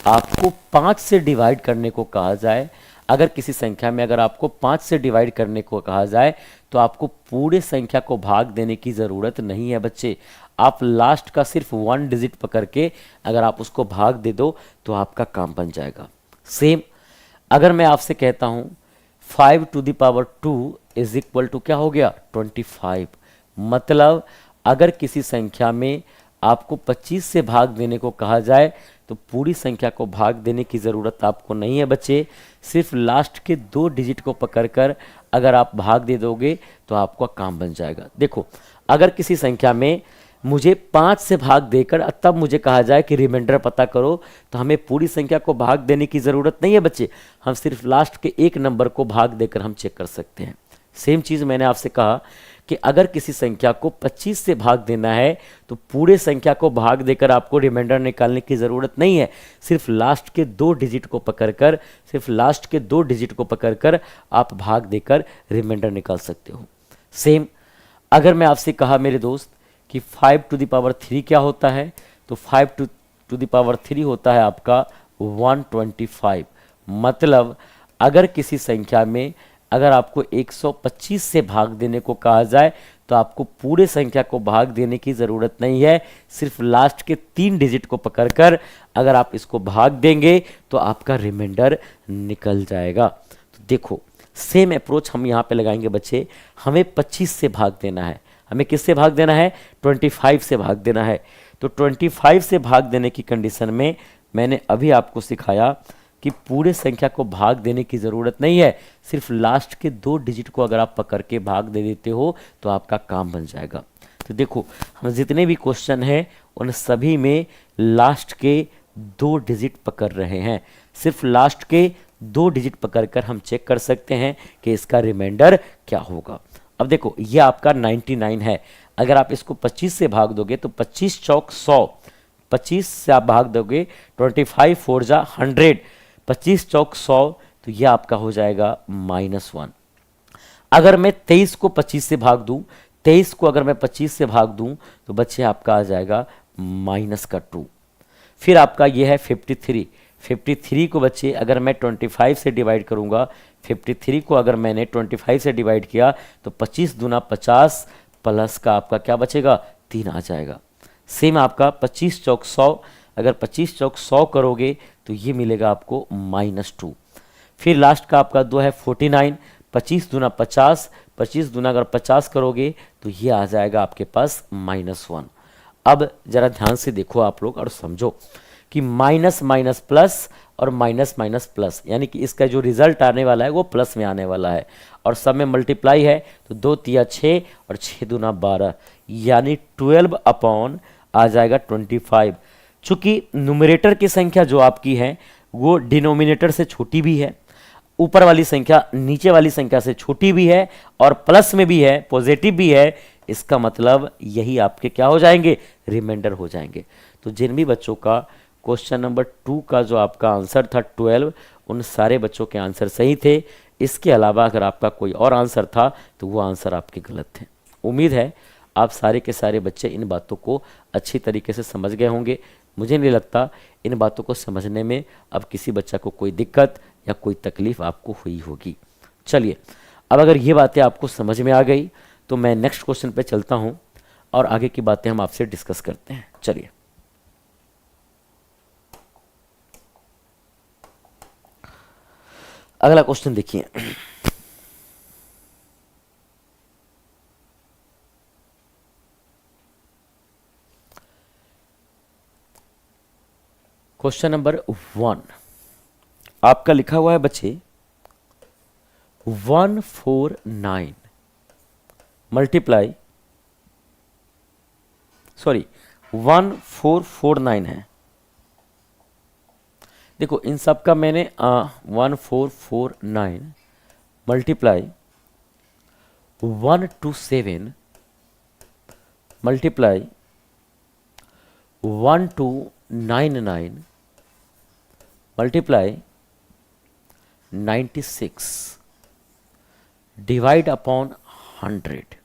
आपको 5 से डिवाइड करने को कहा जाए, अगर किसी संख्या में अगर आपको 5 से डिवाइड करने को कहा जाए तो आपको पूरे संख्या को भाग देने की ज़रूरत नहीं है बच्चे। आप लास्ट का सिर्फ 1 डिजिट पकड़ के अगर आप उसको भाग दे दो तो आपका काम बन जाएगा। सेम अगर मैं आपसे कहता हूँ 5 to the power 2 is equal to क्या हो गया, 25। मतलब अगर किसी संख्या में आपको 25 से भाग देने को कहा जाए तो पूरी संख्या को भाग देने की ज़रूरत आपको नहीं है बच्चे, सिर्फ लास्ट के 2 डिजिट को पकड़कर अगर आप भाग दे दोगे तो आपका काम बन जाएगा। देखो अगर किसी संख्या में मुझे 5 से भाग देकर तब मुझे कहा जाए कि रिमाइंडर पता करो तो हमें पूरी संख्या को भाग देने की ज़रूरत नहीं है बच्चे, हम सिर्फ लास्ट के एक नंबर को भाग देकर हम चेक कर सकते हैं। सेम चीज़ मैंने आपसे कहा कि अगर किसी संख्या को 25 से भाग देना है तो पूरे संख्या को भाग देकर आपको रिमाइंडर निकालने की ज़रूरत नहीं है, सिर्फ लास्ट के 2 डिजिट को पकड़कर आप भाग देकर रिमाइंडर निकाल सकते हो। सेम अगर मैं आपसे कहा मेरे दोस्त कि 5 टू द पावर 3 क्या होता है, तो 5 टू द पावर 3 होता है आपका 125। मतलब अगर किसी संख्या में अगर आपको 125 से भाग देने को कहा जाए तो आपको पूरे संख्या को भाग देने की ज़रूरत नहीं है, सिर्फ लास्ट के 3 डिजिट को पकड़कर अगर आप इसको भाग देंगे तो आपका रिमाइंडर निकल जाएगा। तो देखो सेम अप्रोच हम यहाँ पे लगाएंगे बच्चे। हमें 25 से भाग देना है, हमें किससे भाग देना है, 25 से भाग देना है। तो 25 से भाग देने की कंडीशन में मैंने अभी आपको सिखाया कि पूरे संख्या को भाग देने की ज़रूरत नहीं है, सिर्फ लास्ट के 2 डिजिट को अगर आप पकड़ के भाग दे देते हो तो आपका काम बन जाएगा। तो देखो हम जितने भी क्वेश्चन हैं उन सभी में लास्ट के 2 डिजिट पकड़ रहे हैं, सिर्फ लास्ट के 2 डिजिट पकड़कर हम चेक कर सकते हैं कि इसका रिमाइंडर क्या होगा। अब देखो ये आपका 99 है, अगर आप इसको 25 से भाग दोगे तो 25 चौक 100, 25 से आप भाग दोगे 25 4 जा 100, 25 चौक 100, तो यह आपका हो जाएगा -1। अगर मैं 23 को 25 से भाग दूं, 23 को अगर मैं 25 से भाग दूं तो बच्चे आपका आ जाएगा -2। फिर आपका यह है 53, 53 को बच्चे अगर मैं 25 से डिवाइड करूंगा, 53 को अगर मैंने 25 से डिवाइड किया तो 25 दूना 50 प्लस का आपका क्या बचेगा, 3 आ जाएगा। सेम आपका 25 चौक 100, अगर 25 चौक 100 करोगे तो ये मिलेगा आपको -2। फिर लास्ट का आपका 2 है 49, 25 दूना 50, 25 दूना अगर 50 करोगे तो ये आ जाएगा आपके पास -1। अब जरा ध्यान से देखो आप लोग और समझो कि माइनस माइनस प्लस और माइनस माइनस प्लस, यानी कि इसका जो रिजल्ट आने वाला है वो प्लस में आने वाला है, और सब में मल्टीप्लाई है तो 2 तिया 6 और 6 दूना 12, यानी 12 अपॉन आ जाएगा 25। चूंकि न्यूमरेटर की संख्या जो आपकी है वो डिनोमिनेटर से छोटी भी है, ऊपर वाली संख्या नीचे वाली संख्या से छोटी भी है, और प्लस में भी है, पॉजिटिव भी है, इसका मतलब यही आपके क्या हो जाएंगे, रिमाइंडर हो जाएंगे। तो जिन भी बच्चों का क्वेश्चन नंबर 2 का जो आपका आंसर था 12, उन सारे बच्चों के आंसर सही थे। इसके अलावा अगर आपका कोई और आंसर था तो वो आंसर आपके गलत थे। उम्मीद है आप सारे के सारे बच्चे इन बातों को अच्छी तरीके से समझ गए होंगे। मुझे नहीं लगता इन बातों को समझने में अब किसी बच्चा को कोई दिक्कत या कोई तकलीफ आपको हुई होगी। चलिए, अब अगर ये बातें आपको समझ में आ गई तो मैं नेक्स्ट क्वेश्चन पे चलता हूँ और आगे की बातें हम आपसे डिस्कस करते हैं। चलिए, अगला क्वेश्चन देखिए। क्वेश्चन नंबर 1 आपका लिखा हुआ है बच्चे 149 मल्टीप्लाई 1449 है। देखो इन सब का मैंने 1449 multiply 127 multiply 1299 multiply 96 divide upon 100,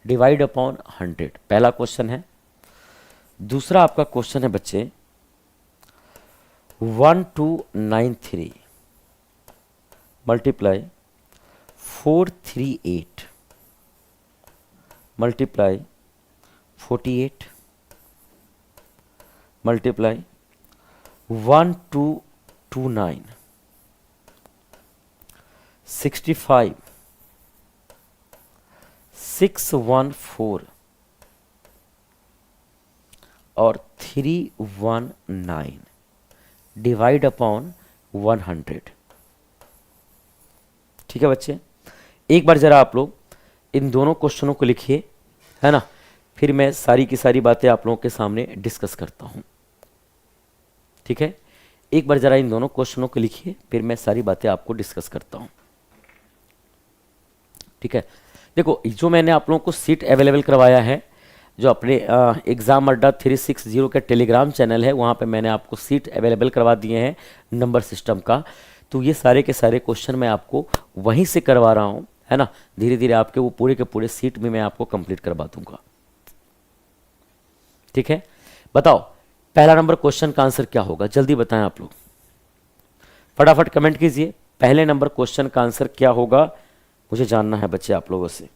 divide upon 100 पहला क्वेश्चन है। दूसरा आपका क्वेश्चन है बच्चे 1293 मल्टीप्लाई 438 मल्टीप्लाई 48 मल्टीप्लाई 1229 65 614 और 319 डिवाइड अपॉन 100। ठीक है बच्चे, एक बार जरा आप लोग इन दोनों क्वेश्चनों को लिखिए, है ना, फिर मैं सारी की सारी बातें आप लोगों के सामने डिस्कस करता हूं। ठीक है, एक बार जरा इन दोनों क्वेश्चनों को लिखिए, फिर मैं सारी बातें आपको डिस्कस करता हूं। ठीक है, देखो जो मैंने आप लोगों को सीट अवेलेबल करवाया है, जो अपने एग्ज़ाम अड्डा 360 के टेलीग्राम चैनल है, वहाँ पे मैंने आपको सीट अवेलेबल करवा दिए हैं नंबर सिस्टम का। तो ये सारे के सारे क्वेश्चन मैं आपको वहीं से करवा रहा हूँ, है ना। धीरे धीरे आपके वो पूरे के पूरे सीट में मैं आपको कंप्लीट करवा दूंगा। ठीक है, बताओ पहला नंबर क्वेश्चन का आंसर क्या होगा, जल्दी बताएं आप लोग, फटाफट कमेंट कीजिए। पहले नंबर क्वेश्चन का आंसर क्या होगा मुझे जानना है बच्चे आप लोगों से।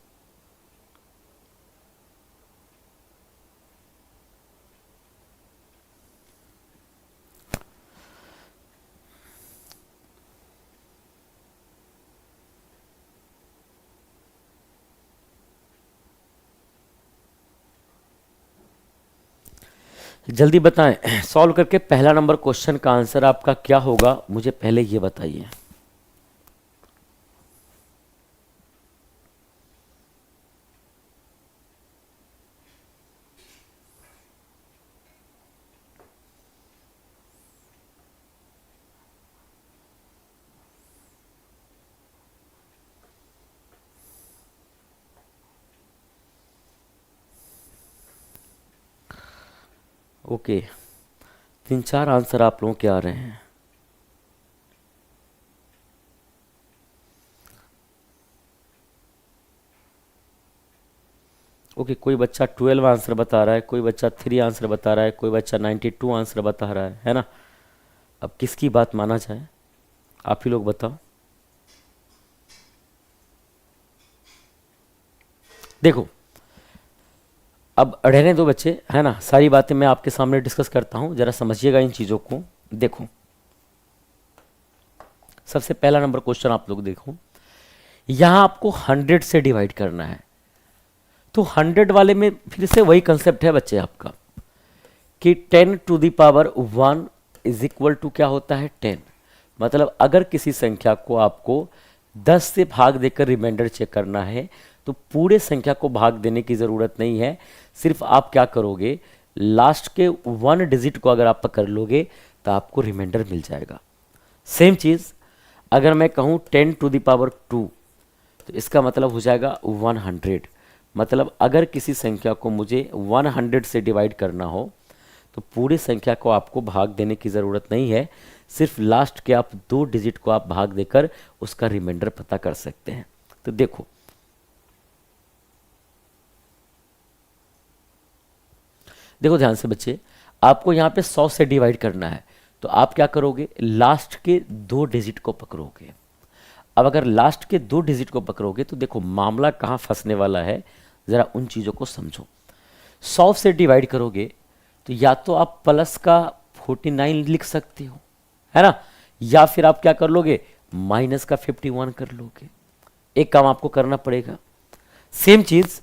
जल्दी बताएं, सॉल्व करके पहला नंबर क्वेश्चन का आंसर आपका क्या होगा मुझे पहले ये बताइए। ओके, 3-4 आंसर आप लोगों के आ रहे हैं। ओके, कोई बच्चा 12 आंसर बता रहा है, कोई बच्चा 3 आंसर बता रहा है, कोई बच्चा 92 आंसर बता रहा है ना। अब किसकी बात माना जाए, आप ही लोग बताओ। देखो अब रहने दो बच्चे, है ना, सारी बातें मैं आपके सामने डिस्कस करता हूं, जरा समझिएगा इन चीज़ों को। देखो सबसे पहला नंबर क्वेश्चन आप लोग देखो, यहां आपको 100 से डिवाइड करना है। तो 100 वाले में फिर से वही कंसेप्ट है बच्चे आपका कि 10 to the power 1 is equal to क्या होता है 10। मतलब अगर किसी संख्या को आपको 10 से भाग देकर रिमाइंडर चेक करना है तो पूरे संख्या को भाग देने की ज़रूरत नहीं है, सिर्फ आप क्या करोगे, लास्ट के 1 डिजिट को अगर आप पकड़ लोगे तो आपको रिमाइंडर मिल जाएगा। सेम चीज़ अगर मैं कहूँ 10 टू द पावर 2 तो इसका मतलब हो जाएगा 100। मतलब अगर किसी संख्या को मुझे 100 से डिवाइड करना हो तो पूरी संख्या को आपको भाग देने की ज़रूरत नहीं है, सिर्फ लास्ट के आप 2 डिजिट को आप भाग देकर उसका रिमाइंडर पता कर सकते हैं। तो देखो ध्यान से बच्चे, आपको यहाँ पे 100 से डिवाइड करना है तो आप क्या करोगे, लास्ट के 2 डिजिट को पकड़ोगे। अब अगर लास्ट के 2 डिजिट को पकड़ोगे तो देखो मामला कहाँ फंसने वाला है, ज़रा उन चीज़ों को समझो। 100 से डिवाइड करोगे तो या तो आप प्लस का 49 लिख सकते हो, है ना, या फिर आप क्या कर लोगे, माइनस का 51 कर लोगे। एक काम आपको करना पड़ेगा। सेम चीज़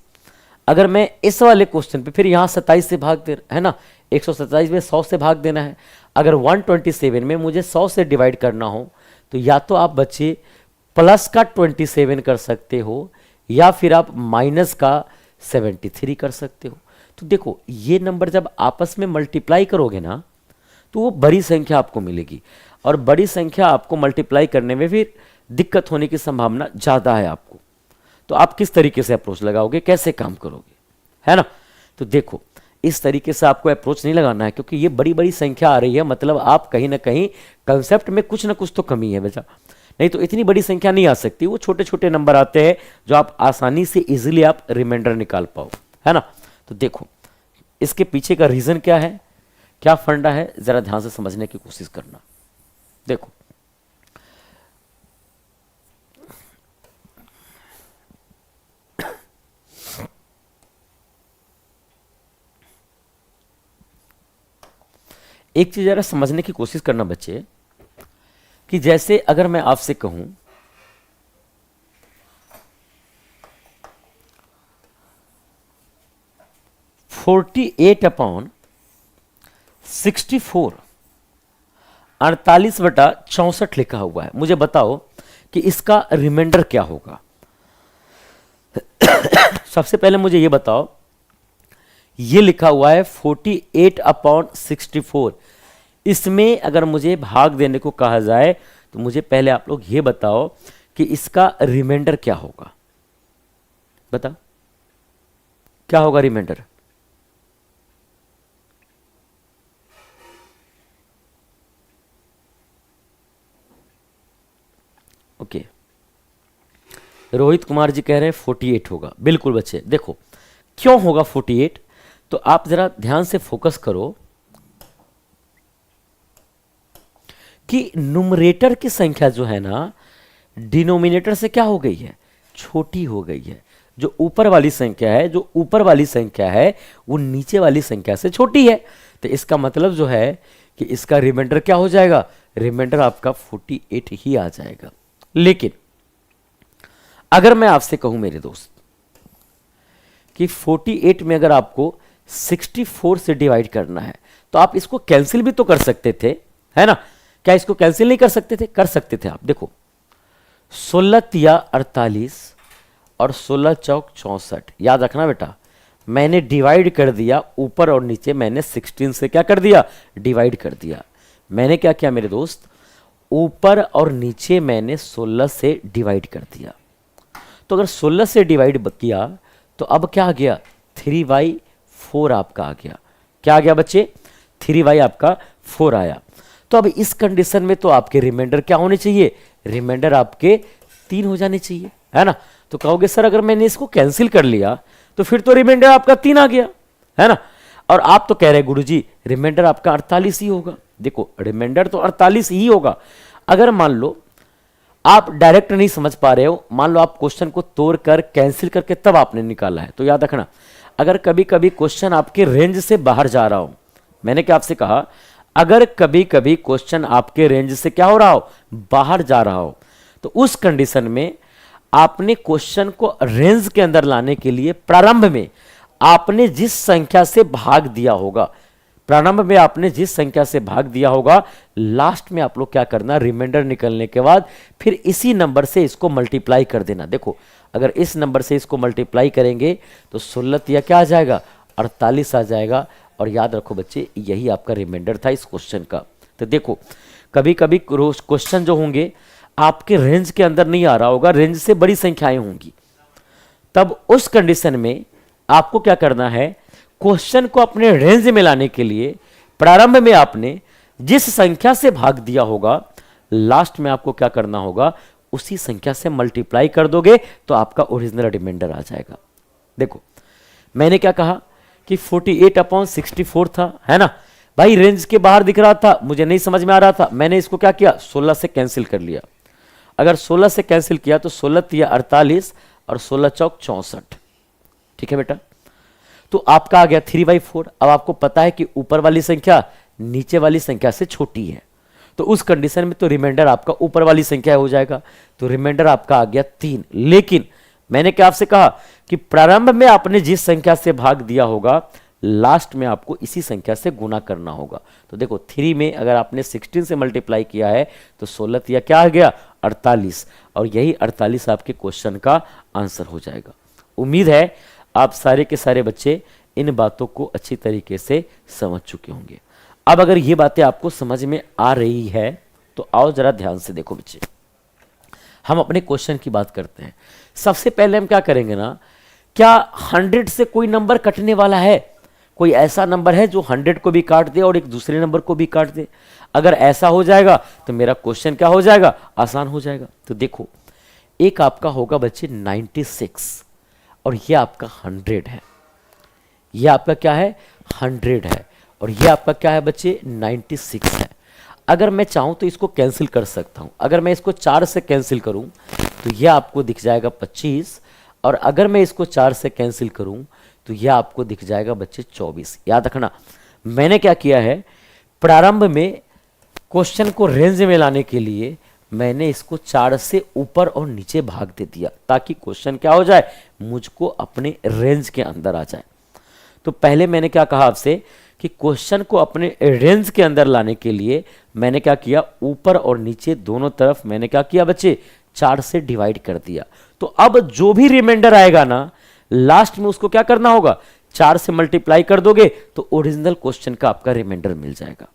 अगर मैं इस वाले क्वेश्चन पे फिर यहाँ 27 से भाग दे, है ना, 127 में 100 से भाग देना है। अगर 127 में मुझे 100 से डिवाइड करना हो तो या तो आप बच्चे प्लस का 27 कर सकते हो या फिर आप माइनस का 73 कर सकते हो। तो देखो ये नंबर जब आपस में मल्टीप्लाई करोगे ना तो वो बड़ी संख्या आपको मिलेगी, और बड़ी संख्या आपको मल्टीप्लाई करने में फिर दिक्कत होने की संभावना ज़्यादा है आपको। तो आप किस तरीके से अप्रोच लगाओगे, कैसे काम करोगे, है ना। तो देखो इस तरीके से आपको अप्रोच नहीं लगाना है, क्योंकि ये बड़ी बड़ी संख्या आ रही है, मतलब आप कहीं ना कहीं कंसेप्ट में कुछ ना कुछ तो कमी है बेटा, नहीं तो इतनी बड़ी संख्या नहीं आ सकती। वो छोटे छोटे नंबर आते हैं जो आप आसानी से इजीली आप रिमाइंडर निकाल पाओ, है ना। तो देखो इसके पीछे का रीज़न क्या है, क्या फंडा है, ज़रा ध्यान से समझने की कोशिश करना। देखो एक चीज़ ज़रा समझने की कोशिश करना बच्चे, कि जैसे अगर मैं आपसे कहूं 48/64 48/64 लिखा हुआ है, मुझे बताओ कि इसका रिमाइंडर क्या होगा। सबसे पहले मुझे ये बताओ, ये लिखा हुआ है 48/64, इसमें अगर मुझे भाग देने को कहा जाए तो मुझे पहले आप लोग ये बताओ कि इसका रिमाइंडर क्या होगा। बता क्या होगा रिमाइंडर। ओके रोहित कुमार जी कह रहे हैं 48 होगा। बिल्कुल बच्चे, देखो क्यों होगा 48, तो आप जरा ध्यान से फोकस करो कि नुमरेटर की संख्या जो है ना डिनोमिनेटर से क्या हो गई है, छोटी हो गई है। जो ऊपर वाली संख्या है, जो ऊपर वाली संख्या है वो नीचे वाली संख्या से छोटी है। तो इसका मतलब जो है कि इसका रिमाइंडर क्या हो जाएगा, रिमाइंडर आपका 48 ही आ जाएगा। लेकिन अगर मैं आपसे कहूं मेरे दोस्त कि 48 में अगर आपको 64 से डिवाइड करना है तो आप इसको कैंसिल भी तो कर सकते थे, है ना। क्या इसको कैंसिल नहीं कर सकते थे, कर सकते थे आप। देखो 16 तिया 48 और 16 चौक 64, याद रखना बेटा, मैंने डिवाइड कर दिया ऊपर और नीचे, मैंने 16 से क्या कर दिया, डिवाइड कर दिया। मैंने क्या किया मेरे दोस्त, ऊपर और नीचे मैंने 16 से डिवाइड कर दिया। तो अगर 16 से डिवाइड किया तो अब क्या आ गया, 3/4 आपका आ गया। क्या आ गया बच्चे, 3y आपका 4 आया। तो अब इस कंडीशन में तो आपके रिमाइंडर क्या होने चाहिए, रिमाइंडर आपके 3 हो जाने चाहिए, है ना। तो कहोगे सर अगर मैंने इसको कैंसिल कर लिया तो फिर तो रिमाइंडर आपका 3 आ गया, है ना। और आप तो कह रहे हैं गुरुजी रिमाइंडर आपका 48 ही होगा। देखो रिमाइंडर तो 48 ही होगा। अगर मान लो आप डायरेक्ट नहीं समझ पा रहे हो, मान लो आप क्वेश्चन को तोड़कर कैंसिल करके तब आपने निकाला है, तो याद रखना अगर कभी कभी क्वेश्चन आपके रेंज से बाहर जा रहा हो, मैंने क्या आपसे कहा, अगर कभी कभी क्वेश्चन आपके रेंज से क्या हो रहा हो, बाहर जा रहा हो, तो उस कंडीशन में आपने क्वेश्चन को रेंज के अंदर लाने के लिए प्रारंभ में आपने जिस संख्या से भाग दिया होगा, प्रारंभ में आपने जिस संख्या से भाग दिया होगा, लास्ट में आप लोग क्या करना, रिमाइंडर निकलने के बाद फिर इसी नंबर से इसको मल्टीप्लाई कर देना। देखो अगर इस नंबर से इसको मल्टीप्लाई करेंगे तो 16 या क्या आ जाएगा, 48 आ जाएगा। और याद रखो बच्चे, यही आपका रिमाइंडर था इस क्वेश्चन का। तो देखो कभी कभी क्वेश्चन जो होंगे आपके रेंज के अंदर नहीं आ रहा होगा, रेंज से बड़ी संख्याएं होंगी, तब उस कंडीशन में आपको क्या करना है, क्वेश्चन को अपने रेंज में लाने के लिए प्रारंभ में आपने जिस संख्या से भाग दिया होगा, लास्ट में आपको क्या करना होगा, उसी संख्या से मल्टीप्लाई कर दोगे तो आपका ओरिजिनल रिमाइंडर आ जाएगा। देखो मैंने क्या कहा कि 48/64 था, है ना भाई, रेंज के बाहर दिख रहा था, मुझे नहीं समझ में आ रहा था, मैंने इसको क्या किया, 16 से कैंसिल कर लिया। अगर 16 से कैंसिल किया तो 16 या 48 और 16 चौक 64, ठीक है बेटा। तो आपका आ गया 3/4। अब आपको पता है कि ऊपर वाली संख्या नीचे वाली संख्या से छोटी है, तो उस कंडीशन में तो रिमाइंडर आपका ऊपर वाली संख्या हो जाएगा, तो रिमाइंडर आपका आ गया 3। लेकिन मैंने क्या आपसे कहा कि प्रारंभ में आपने जिस संख्या से भाग दिया होगा, लास्ट में आपको इसी संख्या से गुना करना होगा। तो देखो 3 में अगर आपने 16 से मल्टीप्लाई किया है तो 16 या क्या आ गया, 48, और यही 48 आपके क्वेश्चन का आंसर हो जाएगा। उम्मीद है आप सारे के सारे बच्चे इन बातों को अच्छी तरीके से समझ चुके होंगे। अब अगर ये बातें आपको समझ में आ रही है तो आओ जरा ध्यान से देखो बच्चे, हम अपने क्वेश्चन की बात करते हैं। सबसे पहले हम क्या करेंगे ना, क्या 100 से कोई नंबर कटने वाला है, कोई ऐसा नंबर है जो 100 को भी काट दे और एक दूसरे नंबर को भी काट दे? अगर ऐसा हो जाएगा तो मेरा क्वेश्चन क्या हो जाएगा, आसान हो जाएगा। तो देखो एक आपका होगा बच्चे 96 और ये आपका 100 है, ये आपका क्या है 100 है, और ये आपका क्या है बच्चे 96 है। अगर मैं चाहूं तो इसको कैंसिल कर सकता हूं। अगर मैं इसको 4 से कैंसिल करूं तो ये आपको दिख जाएगा 25, और अगर मैं इसको 4 से कैंसिल करूं तो यह आपको दिख जाएगा बच्चे 24। याद रखना मैंने क्या किया है, प्रारंभ में क्वेश्चन को रेंज में लाने के लिए मैंने इसको 4 से ऊपर और नीचे भाग दे दिया, ताकि क्वेश्चन क्या हो जाए, मुझको अपने रेंज के अंदर आ जाए। तो पहले मैंने क्या कहा आपसे कि क्वेश्चन को अपने रेंज के अंदर लाने के लिए मैंने क्या किया, ऊपर और नीचे दोनों तरफ मैंने क्या किया बच्चे, 4 से डिवाइड कर दिया। तो अब जो भी रिमाइंडर आएगा ना, लास्ट में उसको क्या करना होगा, 4 से मल्टीप्लाई कर दोगे तो ओरिजिनल क्वेश्चन का आपका रिमाइंडर मिल जाएगा।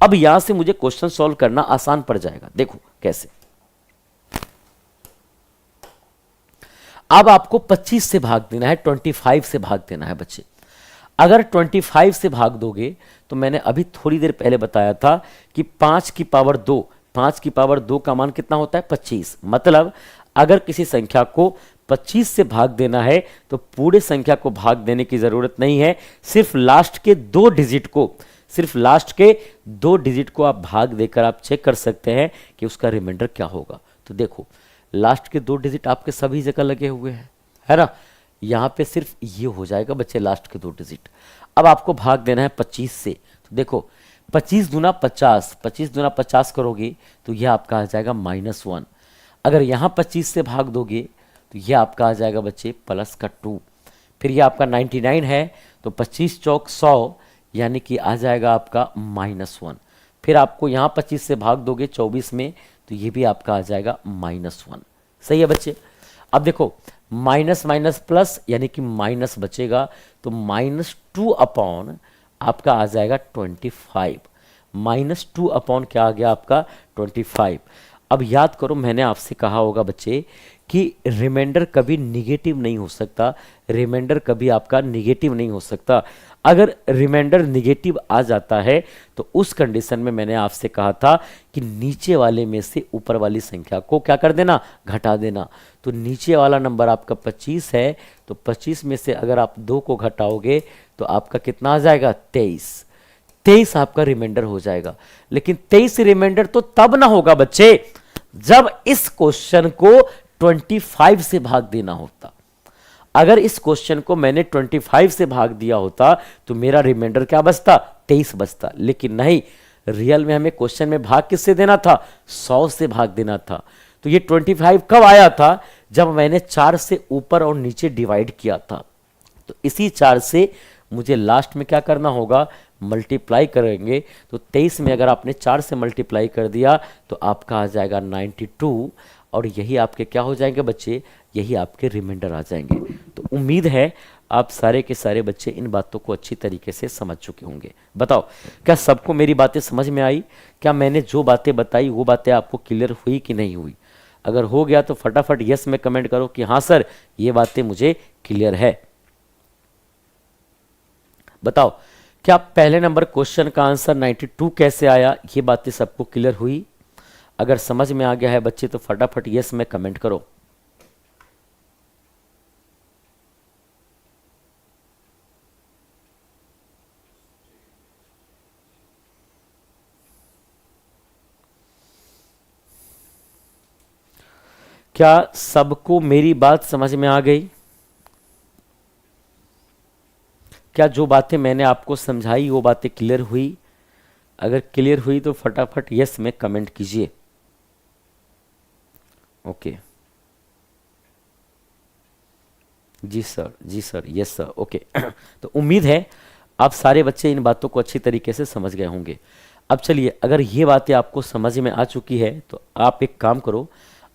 अब यहां से मुझे क्वेश्चन सॉल्व करना आसान पड़ जाएगा। देखो कैसे, अब आपको 25 से भाग देना है, 25 से भाग देना है बच्चे। अगर 25 से भाग दोगे तो मैंने अभी थोड़ी देर पहले बताया था कि 5 की पावर 2, 5 की पावर 2 का मान कितना होता है 25। मतलब अगर किसी संख्या को 25 से भाग देना है तो पूरे संख्या को भाग देने की जरूरत नहीं है, सिर्फ लास्ट के 2 डिजिट को, सिर्फ लास्ट के 2 डिजिट को आप भाग देकर आप चेक कर सकते हैं कि उसका रिमाइंडर क्या होगा। तो देखो लास्ट के 2 डिजिट आपके सभी जगह लगे हुए हैं, है ना, यहां पे सिर्फ ये हो जाएगा बच्चे लास्ट के 2 डिजिट। अब आपको भाग देना है 25 से, तो देखो 25 दूना 50, 25 दूना 50 करोगे तो यह आपका आ जाएगा -1। अगर यहां 25 से भाग दोगे तो यह आपका आ जाएगा बच्चे प्लस का 2। फिर यह आपका 99 है तो 25 चौक 100, यानी कि आ जाएगा आपका -1। फिर आपको यहाँ 25 से भाग दोगे 24 में तो ये भी आपका आ जाएगा -1। सही है बच्चे। अब देखो माइनस माइनस प्लस यानी कि माइनस बचेगा, तो -2 अपॉन आपका आ जाएगा 25। -2 अपॉन क्या आ गया आपका 25। अब याद करो मैंने आपसे कहा होगा बच्चे कि रिमाइंडर कभी निगेटिव नहीं हो सकता, रिमाइंडर कभी आपका निगेटिव नहीं हो सकता। अगर रिमाइंडर निगेटिव आ जाता है तो उस कंडीशन में मैंने आपसे कहा था कि नीचे वाले में से ऊपर वाली संख्या को क्या कर देना, घटा देना। तो नीचे वाला नंबर आपका 25 है, तो 25 में से अगर आप 2 को घटाओगे तो आपका कितना आ जाएगा 23 आपका रिमाइंडर हो जाएगा। लेकिन 23 रिमाइंडर तो तब ना होगा बच्चे जब इस क्वेश्चन को 25 से भाग देना होता। अगर इस क्वेश्चन को मैंने 25 से भाग दिया होता तो मेरा रिमाइंडर क्या बचता 23 बचता। लेकिन नहीं, रियल में हमें क्वेश्चन में भाग किससे देना था 100 से भाग देना था। तो ये 25 कब आया था, जब मैंने 4 से ऊपर और नीचे डिवाइड किया था। तो इसी 4 से मुझे लास्ट में क्या करना होगा, मल्टीप्लाई करेंगे तो 23 में अगर आपने 4 से मल्टीप्लाई कर दिया तो आपका आ जाएगा 92, और यही आपके क्या हो जाएंगे बच्चे, यही आपके रिमाइंडर आ जाएंगे। तो उम्मीद है आप सारे के सारे बच्चे इन बातों को अच्छी तरीके से समझ चुके होंगे। बताओ क्या सबको मेरी बातें समझ में आई? क्या मैंने जो बातें बताई वो बातें आपको क्लियर हुई कि नहीं हुई? अगर हो गया तो फटाफट यस में कमेंट करो कि हाँ सर ये बातें मुझे क्लियर है। बताओ क्या पहले नंबर क्वेश्चन का आंसर 92 कैसे आया, ये बातें सबको क्लियर हुई? अगर समझ में आ गया है बच्चे तो फटाफट यस में कमेंट करो। क्या सबको मेरी बात समझ में आ गई? क्या जो बातें मैंने आपको समझाई वो बातें क्लियर हुई? अगर क्लियर हुई तो फटाफट यस में कमेंट कीजिए। ओके जी सर, जी सर, यस सर, ओके। तो उम्मीद है आप सारे बच्चे इन बातों को अच्छी तरीके से समझ गए होंगे। अब चलिए अगर ये बातें आपको समझ में आ चुकी है तो आप एक काम करो,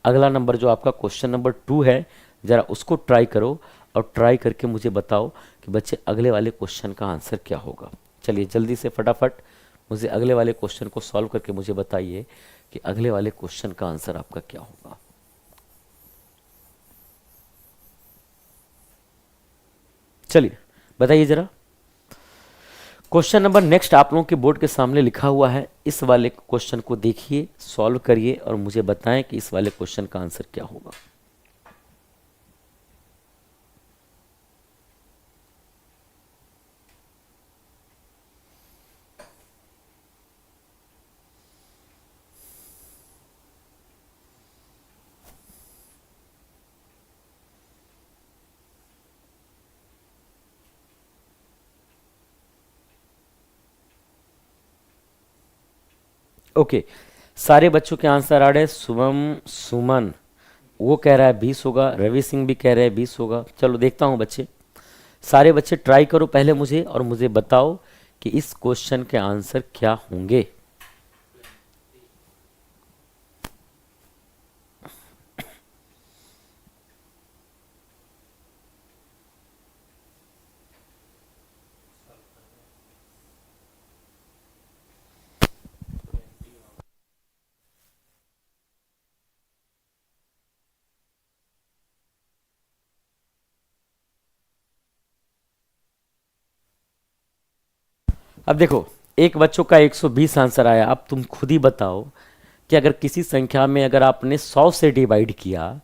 अगला नंबर जो आपका क्वेश्चन नंबर 2 है ज़रा उसको ट्राई करो और ट्राई करके मुझे बताओ कि बच्चे अगले वाले क्वेश्चन का आंसर क्या होगा। चलिए जल्दी से फटाफट मुझे अगले वाले क्वेश्चन को सॉल्व करके मुझे बताइए कि अगले वाले क्वेश्चन का आंसर आपका क्या होगा। चलिए बताइए जरा। क्वेश्चन नंबर नेक्स्ट आप लोगों के बोर्ड के सामने लिखा हुआ है, इस वाले क्वेश्चन को देखिए, सॉल्व करिए और मुझे बताएं कि इस वाले क्वेश्चन का आंसर क्या होगा। ओके सारे बच्चों के आंसर आ रहे हैं। शुभम सुमन वो कह रहा है 20 होगा, रवि सिंह भी कह रहे हैं 20 होगा। चलो देखता हूं बच्चे, सारे बच्चे ट्राई करो पहले मुझे और मुझे बताओ कि इस क्वेश्चन के आंसर क्या होंगे। अब देखो एक बच्चों का 120 आंसर आया। अब तुम खुद ही बताओ कि अगर किसी संख्या में अगर आपने 100 से डिवाइड किया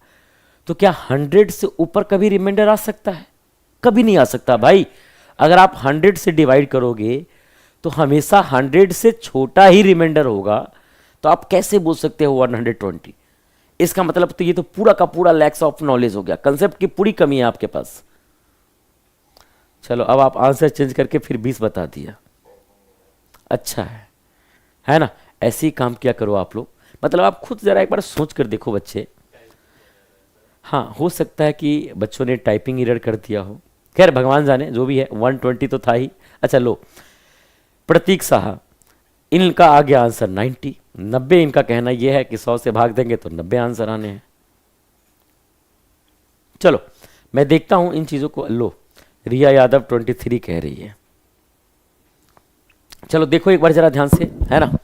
तो क्या 100 से ऊपर कभी रिमाइंडर आ सकता है? कभी नहीं आ सकता भाई। अगर आप 100 से डिवाइड करोगे तो हमेशा 100 से छोटा ही रिमाइंडर होगा। तो आप कैसे बोल सकते हो 120? इसका मतलब तो ये तो पूरा का पूरा लैक्स ऑफ नॉलेज हो गया, कंसेप्ट की पूरी कमी है आपके पास। चलो अब आप आंसर चेंज करके फिर 20 बता दिया। अच्छा है ना? ऐसे ही काम किया करो आप लोग। मतलब आप खुद जरा एक बार सोच कर देखो बच्चे। हाँ हो सकता है कि बच्चों ने टाइपिंग एरर कर दिया हो, खैर भगवान जाने, जो भी है 120 तो था ही। अच्छा लो प्रतीक साहा, इनका आ गया आंसर 90। इनका कहना यह है कि 100 से भाग देंगे तो 90 आंसर आने हैं। चलो मैं देखता हूं इन चीजों को। लो रिया यादव 23 कह रही है। चलो देखो एक बार जरा ध्यान से, है ना?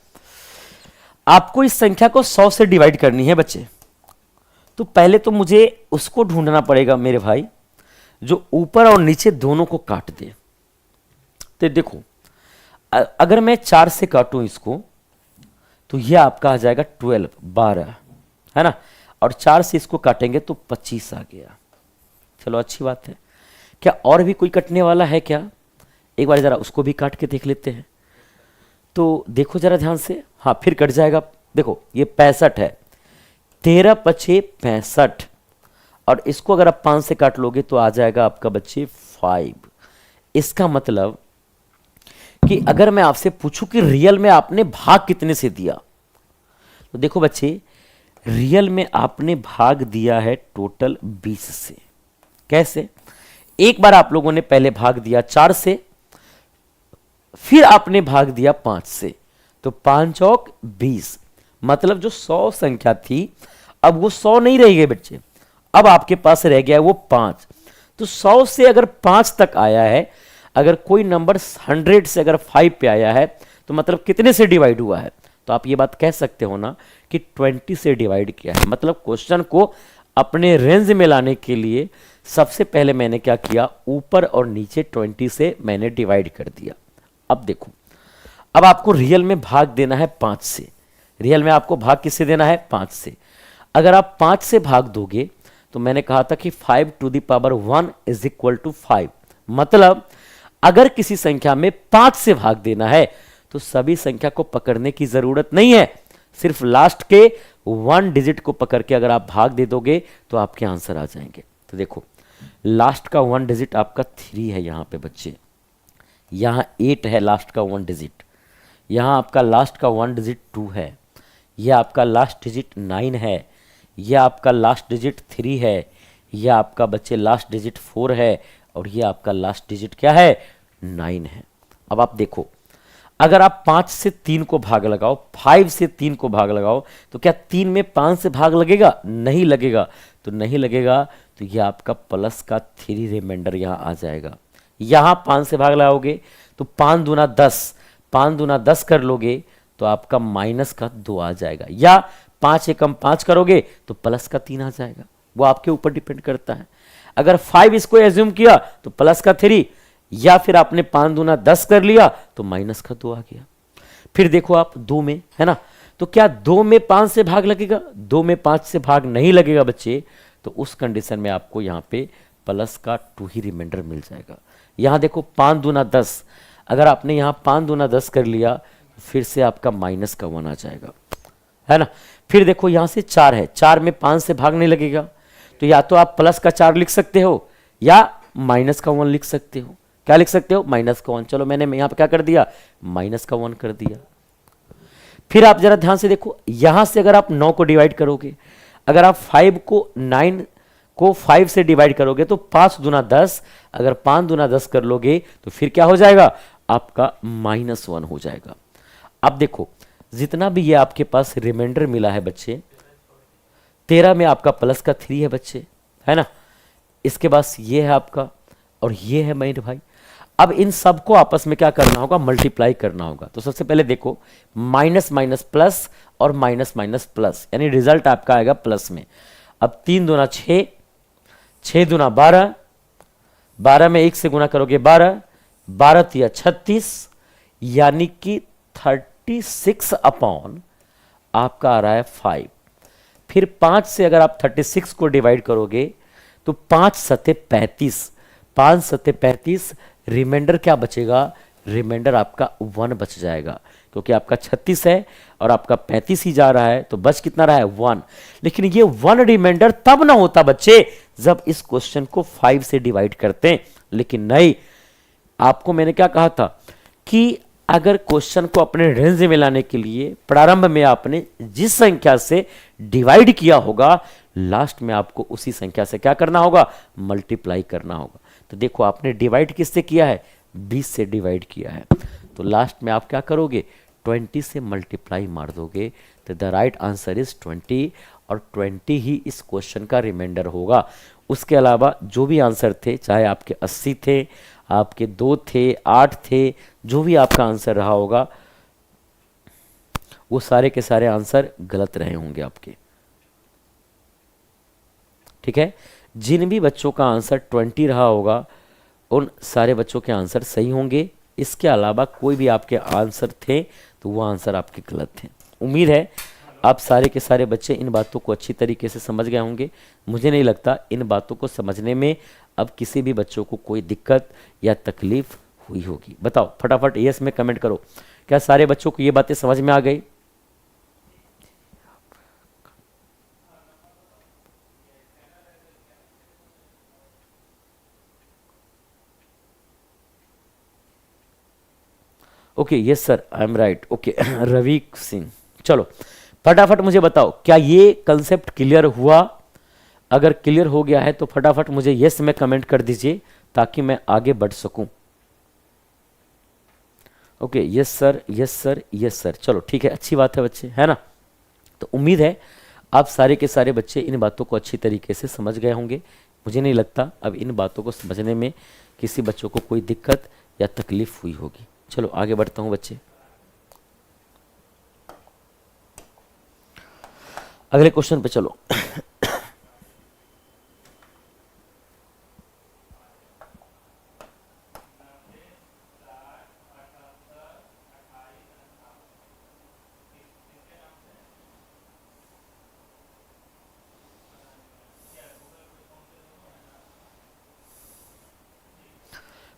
आपको इस संख्या को 100 से डिवाइड करनी है बच्चे। तो पहले तो मुझे उसको ढूंढना पड़ेगा मेरे भाई जो ऊपर और नीचे दोनों को काट दे। तो देखो अगर मैं 4 से काटूं इसको तो यह आपका आ जाएगा 12, है ना? और 4 से इसको काटेंगे तो 25 आ गया। चलो अच्छी बात है। क्या और भी कोई कटने वाला है क्या? एक बार जरा उसको भी काट के देख लेते हैं। तो देखो जरा ध्यान से, हाँ फिर कट जाएगा। देखो ये 65 है, 13 पछे 65, और इसको अगर आप 5 से काट लोगे तो आ जाएगा आपका बच्चे 5। इसका मतलब कि अगर मैं आपसे पूछूं कि रियल में आपने भाग कितने से दिया, तो देखो बच्चे रियल में आपने भाग दिया है टोटल 20 से। कैसे? एक बार आप लोगों ने पहले भाग दिया 4 से, फिर आपने भाग दिया 5 से, तो 5 चौक 20, मतलब जो 100 संख्या थी अब वो 100 नहीं रह गए बच्चे, अब आपके पास रह गया है वो 5। तो 100 से अगर 5 तक आया है, अगर कोई नंबर 100 से अगर 5 पे आया है, तो मतलब कितने से डिवाइड हुआ है? तो आप ये बात कह सकते हो ना कि 20 से डिवाइड किया है। मतलब क्वेश्चन को अपने रेंज में लाने के लिए सबसे पहले मैंने क्या किया, ऊपर और नीचे 20 से मैंने डिवाइड कर दिया। अब देखो, अब आपको रियल में भाग देना है 5 से। रियल में आपको भाग किससे देना है? 5 से। अगर आप 5 से भाग दोगे तो मैंने कहा था कि 5 to the power 1 is equal to 5। मतलब अगर किसी संख्या में 5 से भाग देना है तो सभी संख्या को पकड़ने की जरूरत नहीं है, सिर्फ लास्ट के 1 डिजिट को पकड़ के अगर आप भाग दे दोगे तो आपके आंसर आ जाएंगे। तो देखो, लास्ट का 1 डिजिट आपका 3 है यहां पे बच्चे, यहां 8 है लास्ट का 1 डिजिट, यहां आपका लास्ट का 1 डिजिट 2 है, यह आपका लास्ट डिजिट 9 है, यह आपका लास्ट डिजिट 3 है, यह आपका बच्चे लास्ट डिजिट 4 है, और यह आपका लास्ट डिजिट क्या है? 9 है। अब आप देखो, अगर आप 5 से 3 को भाग लगाओ, 5 से 3 को भाग लगाओ, तो क्या 3 में 5 से भाग लगेगा? नहीं लगेगा। तो नहीं लगेगा तो यह आपका प्लस का 3 रिमाइंडर यहां आ जाएगा। यहां 5 से भाग लगाओगे तो 5 दूना 10, 5 दूना 10 कर लोगे तो आपका माइनस का 2 आ जाएगा, या 5 एकम 5 करोगे तो प्लस का 3 आ जाएगा। वो आपके ऊपर डिपेंड करता है। अगर 5 इसको एज्यूम किया तो प्लस का 3, या फिर आपने 5 दूना 10 कर लिया तो माइनस का 2 आ गया। फिर देखो आप 2 में, है ना, तो क्या 2 में 5 से भाग लगेगा? 2 में 5 से भाग नहीं लगेगा बच्चे। तो उस कंडीशन में आपको यहां पे प्लस का 2 ही रिमाइंडर मिल जाएगा। यहां देखो 5 दूना 10, अगर आपने यहां 5 दूना 10 कर लिया फिर से आपका माइनस का 1 आ जाएगा, है ना। फिर देखो यहां से 4 है, 4 में 5 से भाग नहीं लगेगा, तो या तो आप प्लस का 4 लिख सकते हो या माइनस का 1 लिख सकते हो। क्या लिख सकते हो? माइनस का 1। चलो मैंने यहां पे क्या कर दिया? माइनस का 1 कर दिया। फिर आप जरा ध्यान से देखो, यहां से अगर आप 9 को डिवाइड करोगे, अगर आप 5 को 9 को 5 से डिवाइड करोगे तो 5 दूना 10, अगर 5 दूना 10 कर लोगे तो फिर क्या हो जाएगा? आपका -1 हो जाएगा। अब देखो, जितना भी ये आपके पास रिमाइंडर मिला है बच्चे, 13 में आपका प्लस का 3 है बच्चे, है ना। इसके बाद ये है आपका और ये है मेरे भाई। अब इन सबको आपस में क्या करना होगा? मल्टीप्लाई करना होगा। तो सबसे पहले देखो, माइनस माइनस प्लस और माइनस माइनस प्लस, यानी रिजल्ट आपका आएगा प्लस में। अब 3 दूना 6, 6 दूना 12, 12 में 1 से गुना करोगे 12, 12 तिया 36, यानी कि 36 अपॉन आपका आ रहा है 5। फिर 5 से अगर आप 36 को डिवाइड करोगे तो 5 सते 35, 5 सते 35, रिमाइंडर क्या बचेगा? रिमाइंडर आपका 1 बच जाएगा, क्योंकि आपका 36 है और आपका 35 ही जा रहा है, तो बच कितना रहा है? 1। लेकिन ये 1 रिमाइंडर तब ना होता बच्चे जब इस क्वेश्चन को 5 से डिवाइड करते हैं, लेकिन नहीं। आपको मैंने क्या कहा था कि अगर क्वेश्चन को अपने रेंज में लाने के लिए प्रारंभ में आपने जिस संख्या से डिवाइड किया होगा, लास्ट में आपको उसी संख्या से क्या करना होगा? मल्टीप्लाई करना होगा। तो देखो, आपने डिवाइड किससे किया है? 20 से डिवाइड किया है, तो लास्ट में आप क्या करोगे? 20 से मल्टीप्लाई मार दोगे, तो द राइट आंसर इज 20, और 20 ही इस क्वेश्चन का रिमाइंडर होगा। उसके अलावा जो भी आंसर थे, चाहे आपके 80 थे, आपके 2 थे, 8 थे, जो भी आपका आंसर रहा होगा, वो सारे के सारे आंसर गलत रहे होंगे आपके। ठीक है, जिन भी बच्चों का आंसर 20 रहा होगा उन सारे बच्चों के आंसर सही होंगे। इसके अलावा कोई भी आपके आंसर थे तो वो आंसर आपके गलत थे। उम्मीद है आप सारे के सारे बच्चे इन बातों को अच्छी तरीके से समझ गए होंगे। मुझे नहीं लगता इन बातों को समझने में अब किसी भी बच्चों को कोई दिक्कत या तकलीफ हुई होगी। बताओ फटाफट यस में कमेंट करो, क्या सारे बच्चों को ये बातें समझ में आ गई? Okay yes sir, I am right. Okay Ravi Singh, चलो फटाफट मुझे बताओ, क्या ये कंसेप्ट क्लियर हुआ? अगर क्लियर हो गया है तो फटाफट मुझे यस में कमेंट कर दीजिए ताकि मैं आगे बढ़ सकूं। Okay, yes sir, yes sir, yes sir. चलो ठीक है, अच्छी बात है बच्चे, है ना। तो उम्मीद है आप सारे के सारे बच्चे इन बातों को अच्छी तरीके से समझ गए होंगे। मुझे नहीं लगता अब इन बातों को समझने में किसी बच्चों को कोई दिक्कत या तकलीफ हुई होगी। चलो आगे बढ़ता हूँ बच्चे, अगले क्वेश्चन पे चलो।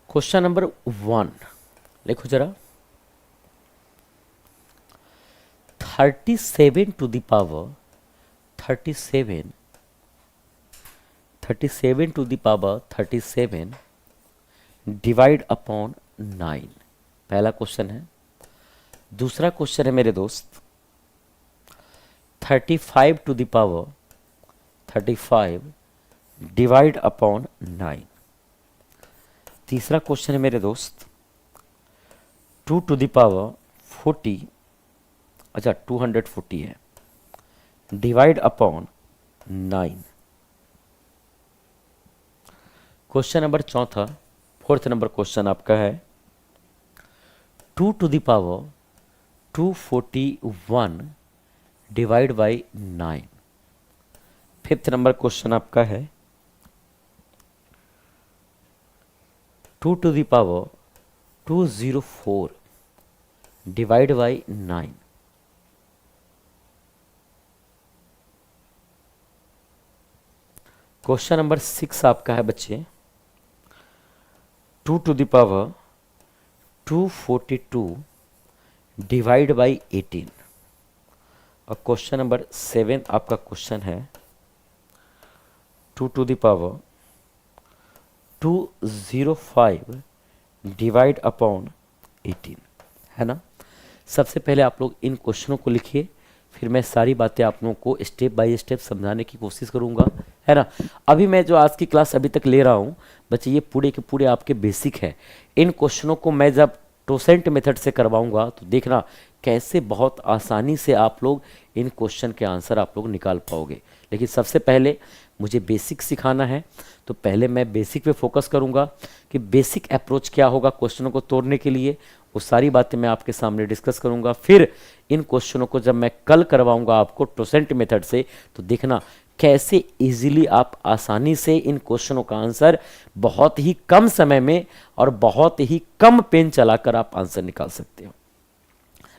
क्वेश्चन नंबर 1 लिखो जरा। 37 to the power 37 to the power 37 divide upon 9, पहला क्वेश्चन है। दूसरा क्वेश्चन है मेरे दोस्त 35 to the power 35 divide upon 9। तीसरा क्वेश्चन है मेरे दोस्त 2 टू द पावर 40, अच्छा 240 है, डिवाइड अपॉन 9। क्वेश्चन नंबर चौथा, फोर्थ नंबर क्वेश्चन आपका है 2 to the power 241 divide by 9। Fifth number question आपका है 2 to the power 204 divide by 9। Question number 6 आपका है बच्चे 2 to the power 242 divide by 18। और क्वेश्चन नंबर 7 आपका क्वेश्चन है 2 to the power 205 divide upon 18, है ना। सबसे पहले आप लोग इन क्वेश्चनों को लिखिए, फिर मैं सारी बातें आप लोगों को स्टेप बाय स्टेप समझाने की कोशिश करूंगा, है ना। अभी मैं जो आज की क्लास अभी तक ले रहा हूँ बच्चे, ये पूरे के पूरे आपके बेसिक है। इन क्वेश्चनों को मैं जब टोसेंट मेथड से करवाऊंगा तो देखना कैसे बहुत आसानी से आप लोग इन क्वेश्चन के आंसर आप लोग निकाल पाओगे। लेकिन सबसे पहले मुझे बेसिक सिखाना है, तो पहले मैं बेसिक पे फोकस करूंगा कि बेसिक अप्रोच क्या होगा क्वेश्चनों को तोड़ने के लिए, वो सारी बातें मैं आपके सामने डिस्कस करूंगा। फिर इन क्वेश्चनों को जब मैं कल करवाऊंगा आपको टोसेंट मेथड से, तो देखना कैसे इजीली आप आसानी से इन क्वेश्चनों का आंसर बहुत ही कम समय में और बहुत ही कम पेन चलाकर आप आंसर निकाल सकते हो।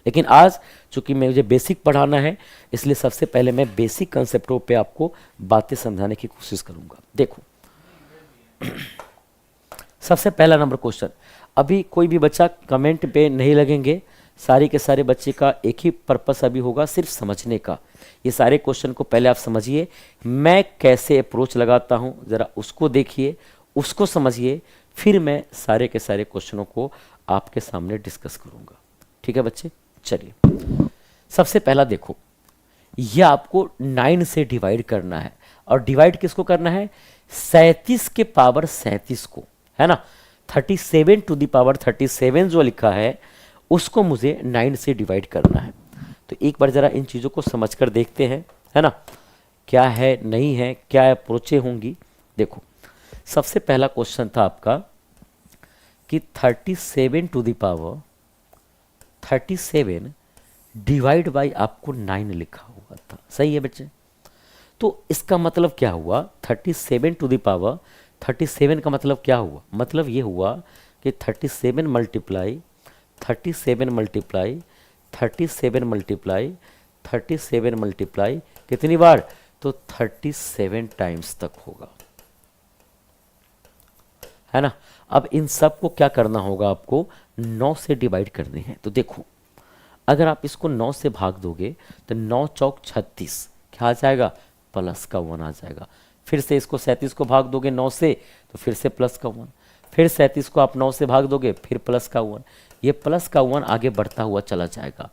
लेकिन आज चूंकि मुझे बेसिक पढ़ाना है, इसलिए सबसे पहले मैं बेसिक कंसेप्टों पे आपको बातें समझाने की कोशिश करूंगा। देखो सबसे पहला नंबर क्वेश्चन, अभी कोई भी बच्चा कमेंट पे नहीं लगेंगे, सारे के सारे बच्चे का एक ही पर्पस अभी होगा, सिर्फ समझने का। ये सारे क्वेश्चन को पहले आप समझिए, मैं कैसे अप्रोच लगाता हूँ ज़रा उसको देखिए, उसको समझिए, फिर मैं सारे के सारे क्वेश्चनों को आपके सामने डिस्कस करूँगा। ठीक है बच्चे, चलिए सबसे पहला देखो, ये आपको 9 से डिवाइड करना है। और डिवाइड किसको करना है? 37 के पावर 37 को, है ना। 37 टू द पावर 37 जो लिखा है उसको मुझे 9 से डिवाइड करना है। तो एक बार ज़रा इन चीज़ों को समझकर देखते हैं, है ना, क्या है नहीं है, क्या अप्रोचें होंगी। देखो सबसे पहला क्वेश्चन था आपका कि 37 to the power 37 divide by आपको 9 लिखा हुआ था, सही है बच्चे। तो इसका मतलब क्या हुआ? 37 टू द पावर 37 का मतलब क्या हुआ? मतलब ये हुआ कि 37 मल्टीप्लाई 37 मल्टीप्लाई 37 मल्टीप्लाई 37 मल्टीप्लाई कितनी बार? तो 37 टाइम्स तक होगा, है ना। अब इन सब को क्या करना होगा? आपको 9 से डिवाइड करने हैं। तो देखो अगर आप इसको 9 से भाग दोगे तो 9 चौक 36, क्या आ जाएगा? प्लस का 1 आ जाएगा। फिर से इसको 37 को भाग दोगे 9 से तो फिर से प्लस का 1, फिर 37 को आप 9 से भाग दोगे फिर प्लस का 1, ये प्लस का 1 आगे बढ़ता हुआ चला जाएगा।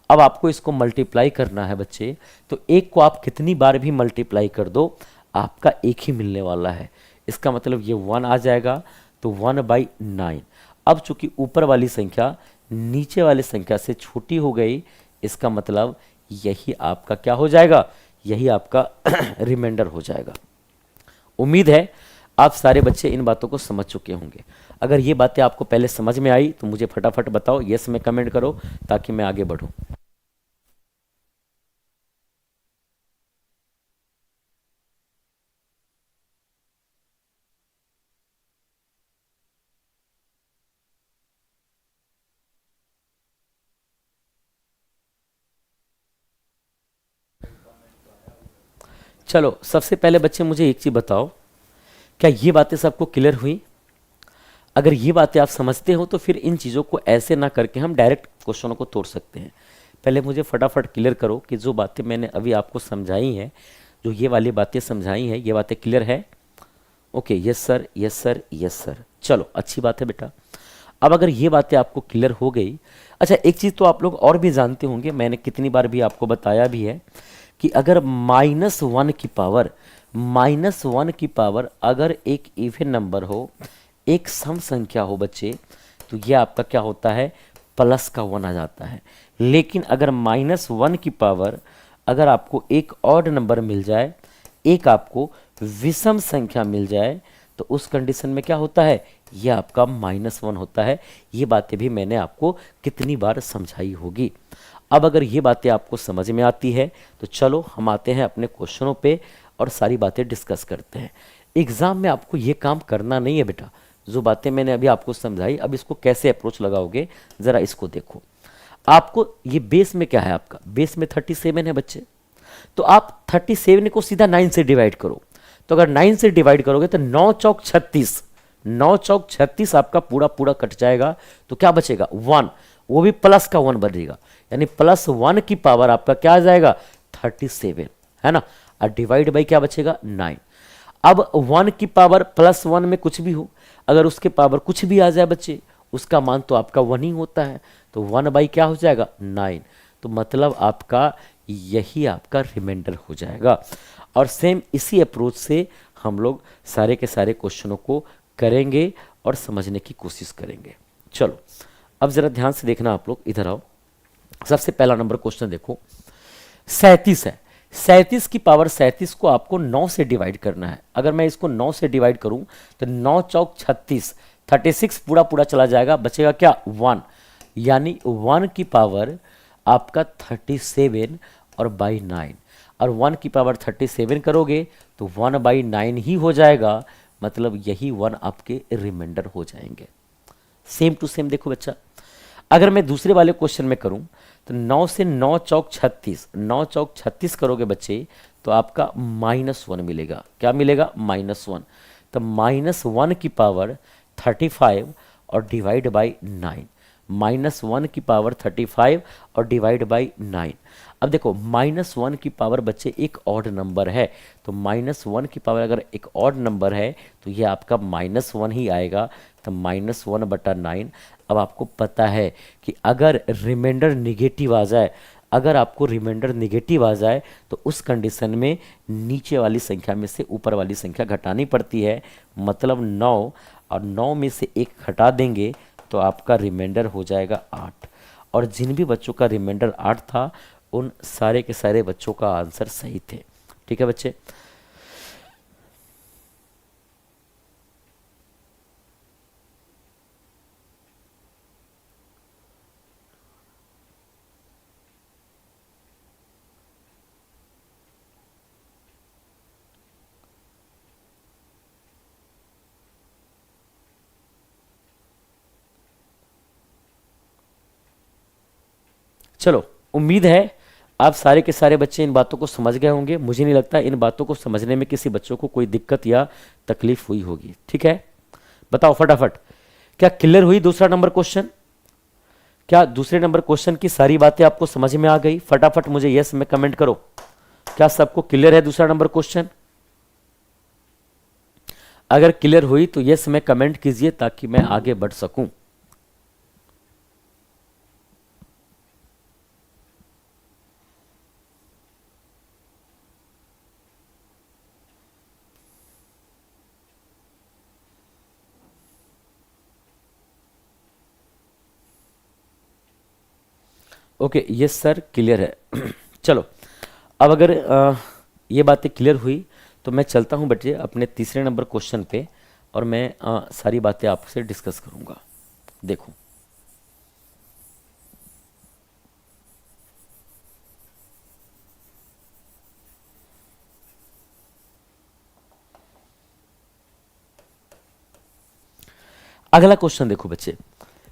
अब आपको इसको मल्टीप्लाई करना है बच्चे, तो एक को आप कितनी बार भी मल्टीप्लाई कर दो आपका एक ही मिलने वाला है। इसका मतलब ये 1 आ जाएगा, तो 1/9। अब चूंकि ऊपर वाली संख्या नीचे वाली संख्या से छोटी हो गई, इसका मतलब यही आपका क्या हो जाएगा, यही आपका रिमाइंडर हो जाएगा। उम्मीद है आप सारे बच्चे इन बातों को समझ चुके होंगे। अगर ये बातें आपको पहले समझ में आई तो मुझे फटाफट बताओ, यस में कमेंट करो ताकि मैं आगे बढ़ूं। चलो सबसे पहले बच्चे मुझे एक चीज बताओ, क्या ये बातें सबको क्लियर हुई? अगर ये बातें आप समझते हो तो फिर इन चीज़ों को ऐसे ना करके हम डायरेक्ट क्वेश्चनों को तोड़ सकते हैं। पहले मुझे फटाफट क्लियर करो कि जो बातें मैंने अभी आपको समझाई हैं, जो ये वाली बातें समझाई हैं, ये बातें क्लियर है? Okay, yes sir, yes sir, yes sir. चलो अच्छी बात है बेटा। अब अगर ये बातें आपको क्लियर हो गई, अच्छा एक चीज़ तो आप लोग और भी जानते होंगे, मैंने कितनी बार भी आपको बताया भी है कि अगर -1 की पावर अगर एक इवन नंबर हो, एक सम संख्या हो बच्चे, तो ये आपका क्या होता है, प्लस का 1 आ जाता है। लेकिन अगर -1 की पावर अगर आपको एक ऑड नंबर मिल जाए, एक आपको विषम संख्या मिल जाए, तो उस कंडीशन में क्या होता है, ये आपका -1 होता है। ये बातें भी मैंने आपको कितनी बार समझाई होगी। अब अगर ये बातें आपको समझ में आती है तो चलो हम आते हैं अपने क्वेश्चनों पे और सारी बातें डिस्कस करते हैं। एग्जाम में आपको ये काम करना नहीं है बेटा, जो बातें मैंने अभी आपको समझाई, अब इसको कैसे अप्रोच लगाओगे जरा इसको देखो। आपको ये बेस में क्या है, आपका बेस में 37 है बच्चे, तो आप 37 को सीधा 9 से डिवाइड करो। तो अगर 9 से डिवाइड करोगे तो 9 चौक 36, 9 चौक 36 आपका पूरा पूरा कट जाएगा, तो क्या बचेगा 1, वो भी प्लस का 1 बनेगा, यानी +1 की पावर आपका क्या आ जाएगा 37, है ना। और डिवाइड बाई क्या बचेगा 9। अब 1 की पावर +1 में कुछ भी हो, अगर उसके पावर कुछ भी आ जाए बच्चे, उसका मान तो आपका 1 ही होता है, तो 1 बाई क्या हो जाएगा 9, तो मतलब आपका यही आपका रिमाइंडर हो जाएगा। और सेम इसी अप्रोच से हम लोग सारे के सारे क्वेश्चनों को करेंगे और समझने की कोशिश करेंगे। चलो अब जरा ध्यान से देखना, आप लोग इधर आओ। सबसे पहला नंबर क्वेश्चन देखो, 37 है। 37 की पावर 37 को आपको 9 से डिवाइड करना है। अगर मैं इसको 9 से डिवाइड करूं तो 9 चौक 36, 36 पूरा पूरा चला जाएगा, बचेगा क्या 1, यानी 1 की पावर आपका 37 और बाई 9, और 1 की पावर 37 करोगे तो 1/9 ही हो जाएगा, मतलब यही 1 आपके रिमाइंडर हो जाएंगे। सेम टू सेम देखो बच्चा, अगर मैं दूसरे वाले क्वेश्चन में करूं तो 9 से 9 चौक 36, 9 चौक 36 करोगे बच्चे तो आपका -1 मिलेगा। क्या मिलेगा -1, तो -1 की पावर 35 और डिवाइड बाई 9, -1 की पावर 35 और डिवाइड बाई 9। अब देखो -1 की पावर बच्चे एक ऑड नंबर है, तो -1 की पावर अगर एक ऑड नंबर है तो ये आपका -1 ही आएगा, तो -1/9। अब आपको पता है कि अगर रिमाइंडर निगेटिव आ जाए, अगर आपको रिमाइंडर निगेटिव आ जाए तो उस कंडीशन में नीचे वाली संख्या में से ऊपर वाली संख्या घटानी पड़ती है, मतलब 9, और 9 में से 1 घटा देंगे तो आपका रिमाइंडर हो जाएगा 8। और जिन भी बच्चों का रिमाइंडर 8 था उन सारे के सारे बच्चों का आंसर सही थे। ठीक है बच्चे, चलो उम्मीद है आप सारे के सारे बच्चे इन बातों को समझ गए होंगे। मुझे नहीं लगता इन बातों को समझने में किसी बच्चों को कोई दिक्कत या तकलीफ हुई होगी। ठीक है, बताओ फटाफट, क्या क्लियर हुई दूसरा नंबर क्वेश्चन? क्या दूसरे नंबर क्वेश्चन की सारी बातें आपको समझ में आ गई? फटाफट मुझे यस में कमेंट करो, क्या सबको क्लियर है दूसरा नंबर क्वेश्चन? अगर क्लियर हुई तो यस में कमेंट कीजिए ताकि मैं आगे बढ़ सकूं। ओके, ये सर क्लियर है। चलो, अब अगर ये बातें क्लियर हुई तो मैं चलता हूँ बच्चे अपने तीसरे नंबर क्वेश्चन पे, और मैं सारी बातें आपसे डिस्कस करूँगा। देखो, अगला क्वेश्चन देखो बच्चे,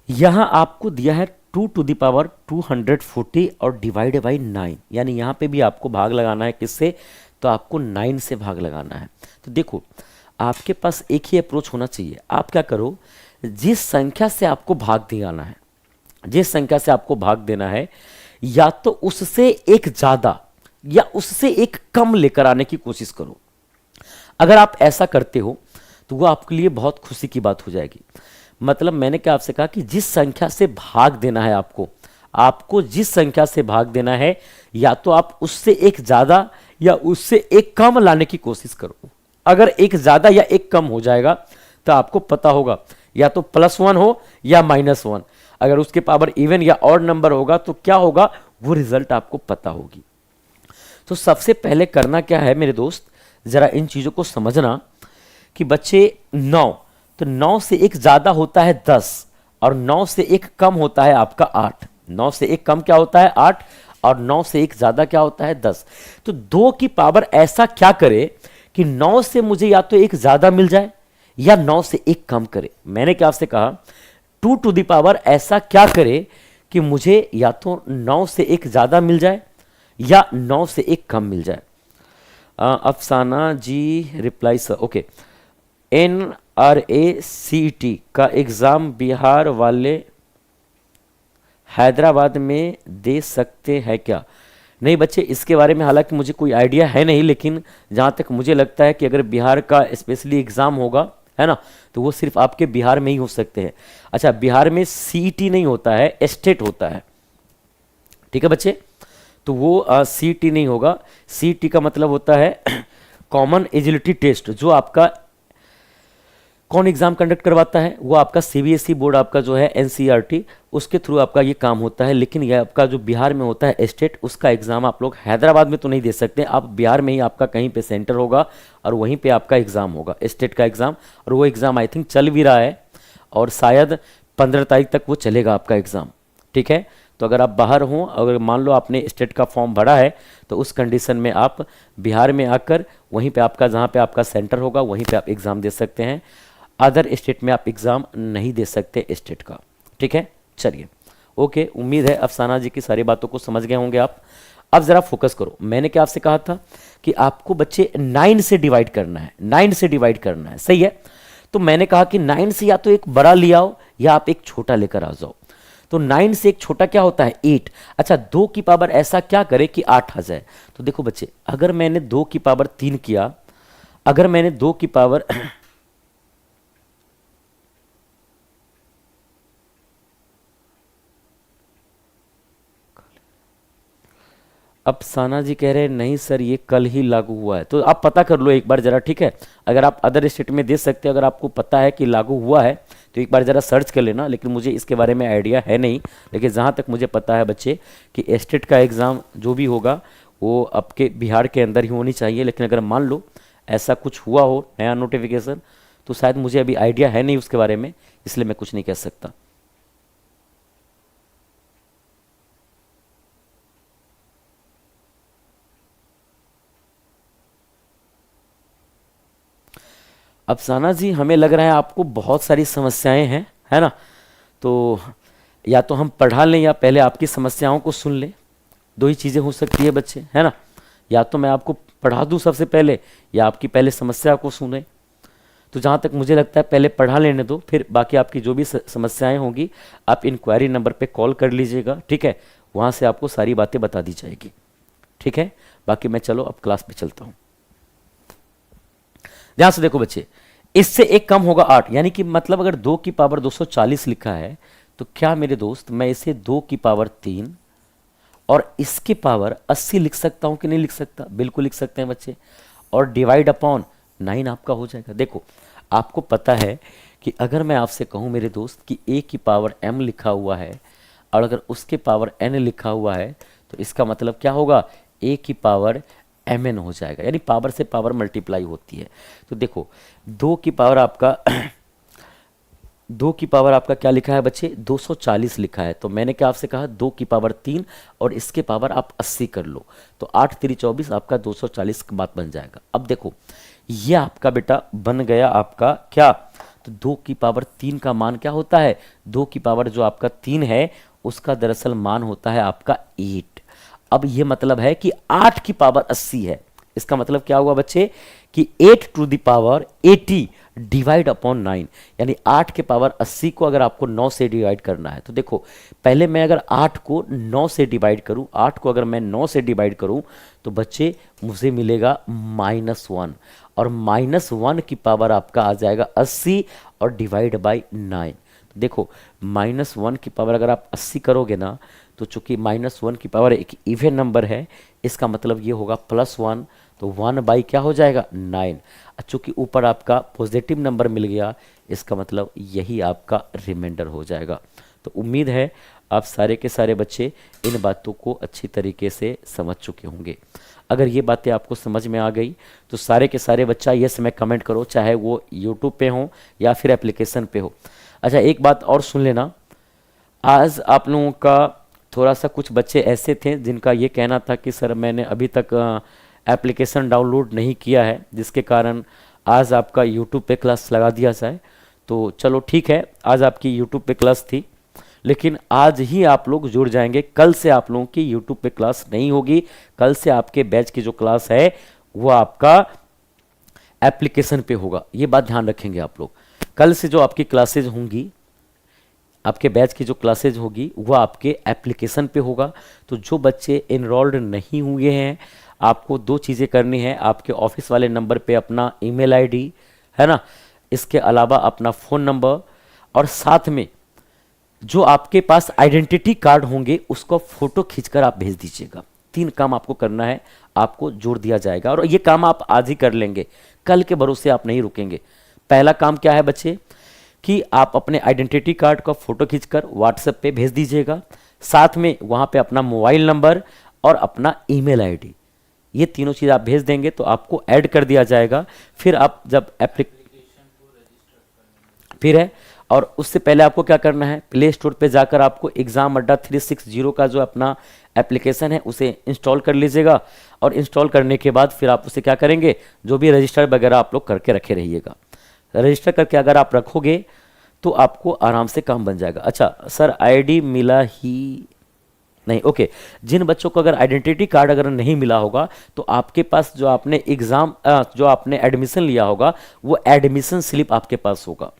यहां आपको दिया है 2 to the power 240 और डिवाइड बाई 9, यानी यहां पे भी आपको भाग लगाना है किससे, तो आपको 9 से भाग लगाना है। तो देखो, आपके पास एक ही अप्रोच होना चाहिए। आप क्या करो, जिस संख्या से आपको भाग दिलाना है, जिस संख्या से आपको भाग देना है, या तो उससे एक ज्यादा या उससे एक कम लेकर आने की कोशिश करो। अगर आप ऐसा करते हो तो वो आपके लिए बहुत खुशी की बात हो जाएगी। मतलब मैंने क्या आपसे कहा कि जिस संख्या से भाग देना है आपको, आपको जिस संख्या से भाग देना है, या तो आप उससे एक ज्यादा या उससे एक कम लाने की कोशिश करो। अगर एक ज्यादा या एक कम हो जाएगा तो आपको पता होगा या तो +1 हो या -1। अगर उसके पावर इवन या ऑड नंबर होगा तो क्या होगा, वो रिजल्ट आपको पता होगी। तो सबसे पहले करना क्या है मेरे दोस्त, जरा इन चीजों को समझना कि बच्चे 9, तो 9 से एक ज्यादा होता है 10, और 9 से एक कम होता है आपका 8। 9 से एक कम क्या होता है, 8, और 9 से एक ज्यादा क्या होता है, 10। तो 2 की पावर ऐसा क्या करे कि 9 से मुझे या तो एक ज्यादा मिल जाए या 9 से एक कम करे। मैंने क्या आपसे कहा, 2 to the power ऐसा क्या करे कि मुझे या तो 9 से एक ज्यादा मिल जाए या 9 से एक कम मिल जाए। अफसाना जी रिप्लाई सर, ओके। NRACET का एग्ज़ाम बिहार वाले हैदराबाद में दे सकते हैं क्या? नहीं बच्चे, इसके बारे में हालांकि मुझे कोई आइडिया है नहीं, लेकिन जहाँ तक मुझे लगता है कि अगर बिहार का स्पेशली एग्ज़ाम होगा, है ना, तो वो सिर्फ आपके बिहार में ही हो सकते हैं। अच्छा, बिहार में CET नहीं होता है, स्टेट होता है। ठीक है बच्चे, तो वो CET नहीं होगा। CET का मतलब होता है कॉमन एजिलिटी टेस्ट, जो आपका कौन एग्जाम कंडक्ट करवाता है, वो आपका CBSE बोर्ड आपका जो है NCERT, उसके थ्रू आपका ये काम होता है। लेकिन ये आपका जो बिहार में होता है स्टेट, उसका एग्जाम आप लोग हैदराबाद में तो नहीं दे सकते, आप बिहार में ही आपका कहीं पे सेंटर होगा और वहीं पे आपका एग्जाम होगा, स्टेट का एग्जाम। और वो एग्जाम आई थिंक चल भी रहा है, और शायद 15 तारीख तक वो चलेगा आपका एग्जाम। ठीक है, तो अगर आप बाहर हों, अगर मान लो आपने स्टेट का फॉर्म भरा है, तो उस कंडीशन में आप बिहार में आकर वहीं पे आपका, जहाँ पे आपका सेंटर होगा, वहीं पे आप एग्ज़ाम दे सकते हैं। अदर स्टेट में आप एग्ज़ाम नहीं दे सकते स्टेट का। ठीक है, चलिए, ओके। उम्मीद है अफसाना जी की सारी बातों को समझ गए होंगे आप। अब ज़रा फोकस करो, मैंने क्या आपसे कहा था कि आपको बच्चे 9 से डिवाइड करना है, 9 से डिवाइड करना है, सही है। तो मैंने कहा कि 9 से या तो एक बड़ा ले आओ या आप एक छोटा लेकर आ जाओ। तो 9 से एक छोटा क्या होता है, 8। अच्छा, 2 की पावर ऐसा क्या करे कि 8 आ जाए। तो देखो बच्चे, अगर मैंने 2 की पावर 3 किया, अगर मैंने 2 की पावर अब साना जी कह रहे हैं नहीं सर ये कल ही लागू हुआ है, तो आप पता कर लो एक बार जरा, ठीक है। अगर आप अदर स्टेट में दे सकते हो, अगर आपको पता है कि लागू हुआ है तो एक बार जरा सर्च कर लेना, लेकिन मुझे इसके बारे में आइडिया है नहीं। लेकिन जहाँ तक मुझे पता है बच्चे कि स्टेट का एग्ज़ाम जो भी होगा वो आपके बिहार के अंदर ही होनी चाहिए। लेकिन अगर मान लो ऐसा कुछ हुआ हो नया नोटिफिकेशन, तो शायद मुझे अभी आइडिया है नहीं उसके बारे में, इसलिए मैं कुछ नहीं कह सकता। अफसाना जी, हमें लग रहा है आपको बहुत सारी समस्याएं हैं, है ना। तो या तो हम पढ़ा लें या पहले आपकी समस्याओं को सुन लें, दो ही चीज़ें हो सकती है बच्चे, है ना। या तो मैं आपको पढ़ा दूं सबसे पहले, या आपकी पहले समस्या को सुने। तो जहाँ तक मुझे लगता है पहले पढ़ा लेने दो, फिर बाकी आपकी जो भी समस्याएं होंगी आप इंक्वायरी नंबर पे कॉल कर लीजिएगा, ठीक है। वहाँ से आपको सारी बातें बता दी जाएगी, ठीक है। बाकी मैं चलो अब क्लास पे चलता हूँ। ध्यान से देखो बच्चे, इससे एक कम होगा 8, यानी कि मतलब अगर 2 की पावर 240 लिखा है, तो क्या मेरे दोस्त मैं इसे 2 की पावर 3 और इसकी पावर 80 लिख सकता हूं कि नहीं लिख सकता? बिल्कुल लिख सकते हैं बच्चे। और डिवाइड अपॉन 9 आपका हो जाएगा। देखो, आपको पता है कि अगर मैं आपसे कहूं मेरे दोस्त कि a की पावर m लिखा हुआ है, और अगर उसके पावर n लिखा हुआ है तो इसका मतलब क्या होगा, a की पावर mn हो जाएगा, यानी पावर से पावर मल्टीप्लाई होती है। तो देखो 2 की पावर आपका 2 की पावर आपका क्या लिखा है बच्चे, 240 लिखा है। तो मैंने क्या आपसे कहा 2 की पावर 3 और इसके पावर आप 80 कर लो, तो 8 3 24 आपका 240 की बात बन जाएगा। अब देखो ये आपका बेटा बन गया आपका क्या, तो 2 की पावर 3 का मान क्या होता है, 2 की पावर जो आपका 3 है उसका दरअसल मान होता है आपका 8। अब ये मतलब है कि 8 की पावर 80 है, इसका मतलब क्या हुआ बच्चे कि 8 to the power 80 divide upon 9, यानी 8 के पावर 80 को अगर आपको 9 से डिवाइड करना है तो देखो पहले मैं अगर 8 को 9 से डिवाइड करूं, 8 को अगर मैं 9 से डिवाइड करूं तो बच्चे मुझे मिलेगा -1, और -1 की पावर आपका आ जाएगा 80 और डिवाइड बाई 9। तो देखो -1 की पावर अगर आप 80 करोगे ना, तो चूंकि -1 की पावर एक इवन नंबर है, इसका मतलब ये होगा +1, तो 1 बाई क्या हो जाएगा 9। चूंकि ऊपर आपका पॉजिटिव नंबर मिल गया, इसका मतलब यही आपका रिमाइंडर हो जाएगा। तो उम्मीद है आप सारे के सारे बच्चे इन बातों को अच्छी तरीके से समझ चुके होंगे। अगर ये बातें आपको समझ में आ गई तो सारे के सारे बच्चा यस में कमेंट करो, चाहे वो यूट्यूब पे हो या फिर एप्लीकेशन पे हो। अच्छा एक बात और सुन लेना, आज आप लोगों का थोड़ा सा कुछ बच्चे ऐसे थे जिनका ये कहना था कि सर मैंने अभी तक एप्लीकेशन डाउनलोड नहीं किया है, जिसके कारण आज आपका यूट्यूब पे क्लास लगा दिया जाए। तो चलो ठीक है, आज आपकी यूट्यूब पे क्लास थी, लेकिन आज ही आप लोग जुड़ जाएंगे, कल से आप लोगों की यूट्यूब पे क्लास नहीं होगी। कल से आपके बैच की जो क्लास है वो आपका एप्लीकेशन पे होगा, ये बात ध्यान रखेंगे आप लोग। कल से जो आपकी क्लासेज होंगी, आपके बैच की जो क्लासेज होगी वो आपके एप्लीकेशन पे होगा। तो जो बच्चे इनरोल्ड नहीं हुए हैं, आपको 2 चीज़ें करनी है, आपके ऑफिस वाले नंबर पे अपना ईमेल आईडी है ना, इसके अलावा अपना फ़ोन नंबर, और साथ में जो आपके पास आइडेंटिटी कार्ड होंगे उसको फ़ोटो खींचकर आप भेज दीजिएगा। 3 काम आपको करना है, आपको जोड़ दिया जाएगा, और ये काम आप आज ही कर लेंगे, कल के भरोसे आप नहीं रुकेंगे। पहला काम क्या है बच्चे कि आप अपने आइडेंटिटी कार्ड का फ़ोटो खींचकर व्हाट्सएप पे भेज दीजिएगा, साथ में वहाँ पे अपना मोबाइल नंबर और अपना ईमेल आईडी, ये तीनों चीज़ आप भेज देंगे तो आपको ऐड कर दिया जाएगा। फिर आप जब फिर है, और उससे पहले आपको क्या करना है, प्ले स्टोर पे जाकर आपको एग्ज़ाम अड्डा 360 का जो अपना एप्लीकेशन है उसे इंस्टॉल कर लीजिएगा, और इंस्टॉल करने के बाद फिर आप उसे क्या करेंगे, जो भी रजिस्टर वगैरह आप लोग करके रखे रहिएगा। रजिस्टर करके अगर आप रखोगे तो आपको आराम से काम बन जाएगा। अच्छा सर आईडी मिला ही नहीं, ओके। जिन बच्चों को अगर आइडेंटिटी कार्ड अगर नहीं मिला होगा तो आपके पास जो आपने एग्ज़ाम जो आपने एडमिशन लिया होगा वो एडमिशन स्लिप आपके पास होगा,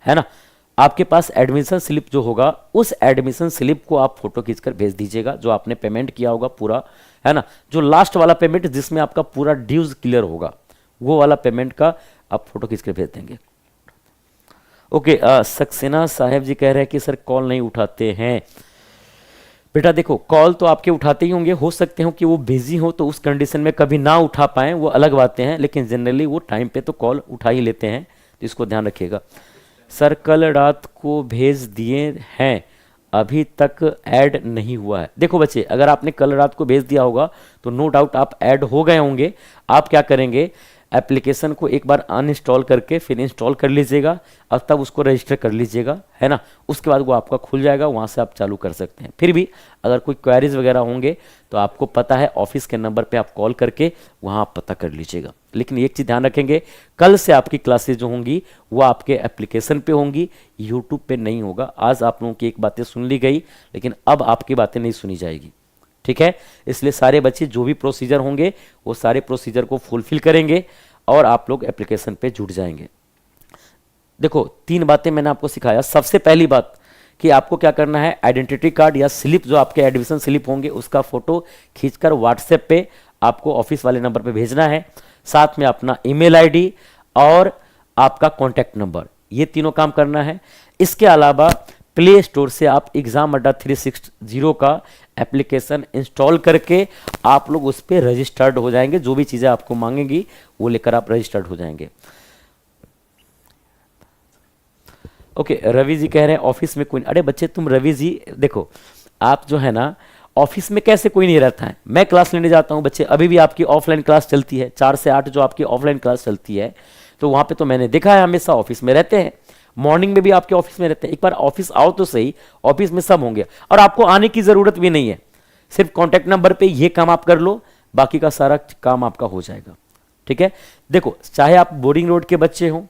है ना। आपके पास एडमिशन स्लिप जो होगा, उस एडमिशन स्लिप को आप फोटो खींचकर भेज दीजिएगा, जो आपने पेमेंट किया होगा पूरा, है ना। जो लास्ट वाला पेमेंट जिसमें आपका पूरा ड्यूज क्लियर होगा, वो वाला पेमेंट का आप फोटो खींच कर भेज देंगे। ओके, सक्सेना साहेब जी कह रहे हैं कि सर कॉल नहीं उठाते हैं। बेटा देखो कॉल तो आपके उठाते ही होंगे, हो सकते हो कि वो बिजी हो तो उस कंडीशन में कभी ना उठा पाएं, वो अलग बातें हैं, लेकिन जनरली वो टाइम पे तो कॉल उठा ही लेते हैं, तो इसको ध्यान रखिएगा। सर कल रात को भेज दिए हैं, अभी तक ऐड नहीं हुआ है। देखो बच्चे, अगर आपने कल रात को भेज दिया होगा तो नो डाउट आप ऐड हो गए होंगे। आप क्या करेंगे, एप्लीकेशन को एक बार अनइंस्टॉल करके फिर इंस्टॉल कर लीजिएगा और तब उसको रजिस्टर कर लीजिएगा, है ना। उसके बाद वो आपका खुल जाएगा, वहाँ से आप चालू कर सकते हैं। फिर भी अगर कोई क्वेरीज वगैरह होंगे तो आपको पता है ऑफिस के नंबर पे आप कॉल करके वहाँ आप पता कर लीजिएगा। लेकिन एक चीज़ ध्यान रखेंगे, कल से आपकी क्लासेज जो होंगी वो आपके एप्लीकेशन पे होंगी, यूट्यूब पे नहीं होगा। आज आप लोगों की एक बातें सुन ली गई, लेकिन अब आपकी बातें नहीं सुनी जाएगी, ठीक है। इसलिए सारे बच्चे जो भी प्रोसीजर होंगे वो सारे प्रोसीजर को फुलफिल करेंगे और आप लोग एप्लीकेशन पे जुड़ जाएंगे। देखो 3 बातें मैंने आपको सिखाया। सबसे पहली बात कि आपको क्या करना है, आइडेंटिटी कार्ड या स्लिप जो आपके एडमिशन स्लिप होंगे उसका फोटो खींचकर व्हाट्सएप पे आपको ऑफिस वाले नंबर पे भेजना है, साथ में अपना ईमेल आईडी और आपका कॉन्टैक्ट नंबर, ये तीनों काम करना है। इसके अलावा प्ले स्टोर से आप एग्जाम अड्डा 360 का एप्लीकेशन इंस्टॉल करके आप लोग उस पर रजिस्टर्ड हो जाएंगे। जो भी चीज़ें आपको मांगेंगी वो लेकर आप रजिस्टर्ड हो जाएंगे। ओके, रवि जी कह रहे हैं ऑफिस में कोई, अरे बच्चे तुम रवि जी देखो, आप जो है ना ऑफिस में कैसे कोई नहीं रहता है, मैं क्लास लेने जाता हूँ बच्चे, अभी भी आपकी ऑफलाइन क्लास चलती है 4 से 8 जो आपकी ऑफलाइन क्लास चलती है, तो वहाँ पे तो मैंने देखा है हमेशा ऑफिस में रहते हैं, मॉर्निंग में भी आपके ऑफिस में रहते हैं, एक बार ऑफिस आओ तो सही, ऑफिस में सब होंगे और आपको आने की ज़रूरत भी नहीं है, सिर्फ कॉन्टैक्ट नंबर पे ये काम आप कर लो, बाकी का सारा काम आपका हो जाएगा। ठीक है, देखो चाहे आप बोरिंग रोड के बच्चे हों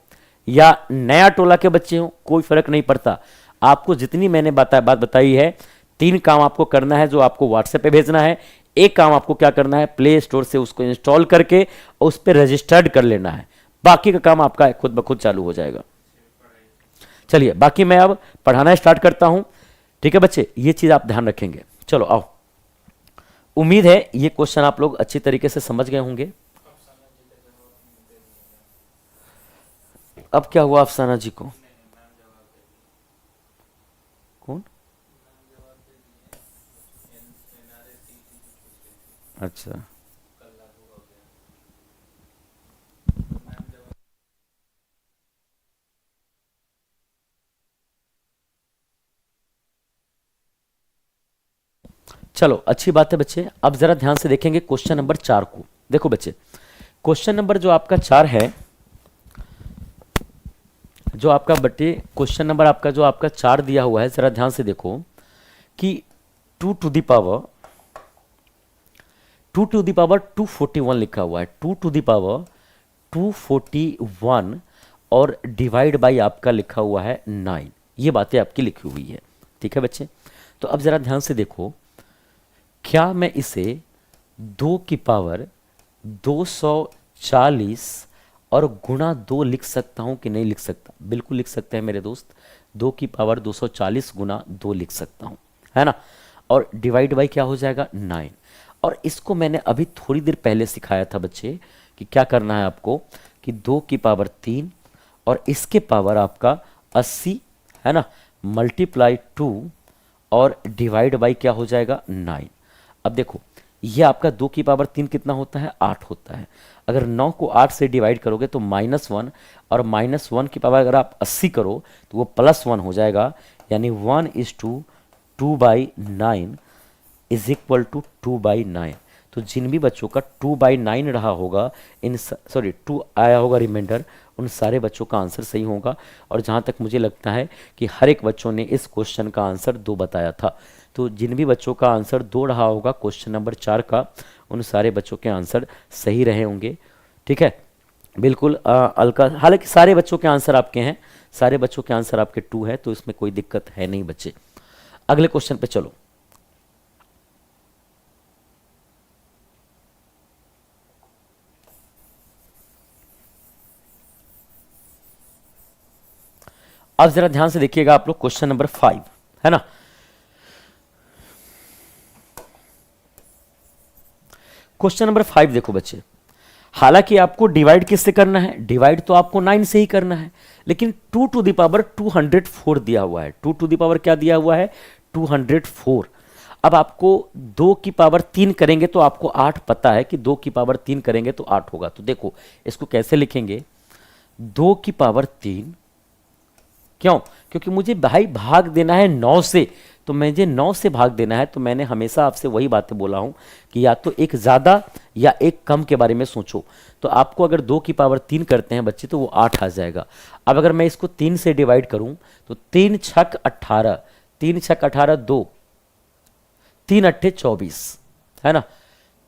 या नया टोला के बच्चे हों, कोई फर्क नहीं पड़ता, आपको जितनी मैंने बात बताई है, 3 काम आपको करना है, जो आपको व्हाट्सएप पे भेजना है, एक काम आपको क्या करना है, प्ले स्टोर से उसको इंस्टॉल करके और उस पर रजिस्टर्ड कर लेना है, बाकी का काम आपका खुद ब खुद चालू हो जाएगा। चलिए बाकी मैं अब पढ़ाना स्टार्ट करता हूं। ठीक है बच्चे, ये चीज आप ध्यान रखेंगे। चलो आओ, उम्मीद है ये क्वेश्चन आप लोग अच्छी तरीके से समझ गए होंगे। अब क्या हुआ अफसाना जी को? कौन? अच्छा, चलो अच्छी बात है बच्चे। अब जरा ध्यान से देखेंगे क्वेश्चन नंबर 4 को। देखो बच्चे, क्वेश्चन नंबर जो आपका 4 है, जो आपका बच्चे क्वेश्चन नंबर आपका जो आपका 4 दिया हुआ है, जरा ध्यान से देखो कि 2 टू दी पावर 241 लिखा हुआ है, 2 टू दी पावर 241 और डिवाइड बाई आपका लिखा हुआ है 9, ये बातें आपकी लिखी हुई है। ठीक है बच्चे, तो अब जरा ध्यान से देखो, क्या मैं इसे 2 की पावर 240 और गुणा 2 लिख सकता हूं कि नहीं लिख सकता? बिल्कुल लिख सकते हैं मेरे दोस्त, 2 की पावर 240 गुणा 2 लिख सकता हूं, है ना, और डिवाइड बाई क्या हो जाएगा 9। और इसको मैंने अभी थोड़ी देर पहले सिखाया था बच्चे कि क्या करना है आपको, कि 2 की पावर 3 और इसके पावर आपका 80, है ना, मल्टीप्लाई 2 और डिवाइड बाई क्या हो जाएगा 9। अब देखो, ये आपका 2 की पावर 3 कितना होता है? 8 होता है। अगर 9 को 8 से डिवाइड करोगे तो -1, और -1 की पावर अगर आप 80 करो तो वो +1 हो जाएगा, यानी 1:2/9 इज इक्वल टू 2/9। तो जिन भी बच्चों का 2/9 रहा होगा, सॉरी 2 आया होगा रिमाइंडर, उन सारे बच्चों का आंसर सही होगा। और जहाँ तक मुझे लगता है कि हर एक बच्चों ने इस क्वेश्चन का आंसर 2 बताया था, तो जिन भी बच्चों का आंसर 2 रहा होगा क्वेश्चन नंबर 4 का, उन सारे बच्चों के आंसर सही रहे होंगे। ठीक है, बिल्कुल अलका, हालांकि सारे बच्चों के आंसर आपके हैं, सारे बच्चों के आंसर आपके 2 है, तो इसमें कोई दिक्कत है नहीं बच्चे। अगले क्वेश्चन पे चलो। अब जरा ध्यान से देखिएगा आप लोग, क्वेश्चन नंबर 5 है ना, क्वेश्चन नंबर 5 देखो बच्चे, हालांकि आपको डिवाइड किससे करना है? डिवाइड तो आपको 9 से ही करना है, लेकिन 2 टू दी पावर 204 दिया हुआ है। 2 टू दी पावर क्या दिया हुआ है? 204। अब आपको 2 की पावर 3 करेंगे तो आपको 8 पता है कि 2 की पावर 3 करेंगे तो 8 होगा। तो देखो इसको कैसे लिखेंगे, 2 की पावर 3, क्यों? क्योंकि मुझे भाई भाग देना है 9 से, तो मुझे 9 से भाग देना है, तो मैंने हमेशा आपसे वही बातें बोला हूं कि या तो एक ज़्यादा या एक कम के बारे में सोचो। तो आपको अगर 2 की पावर 3 करते हैं बच्चे तो वो 8 आ जाएगा। अब अगर मैं इसको 3 से डिवाइड करूं तो 3 छक 18, 3 छक 18 2, 3 अट्ठे 24, है ना,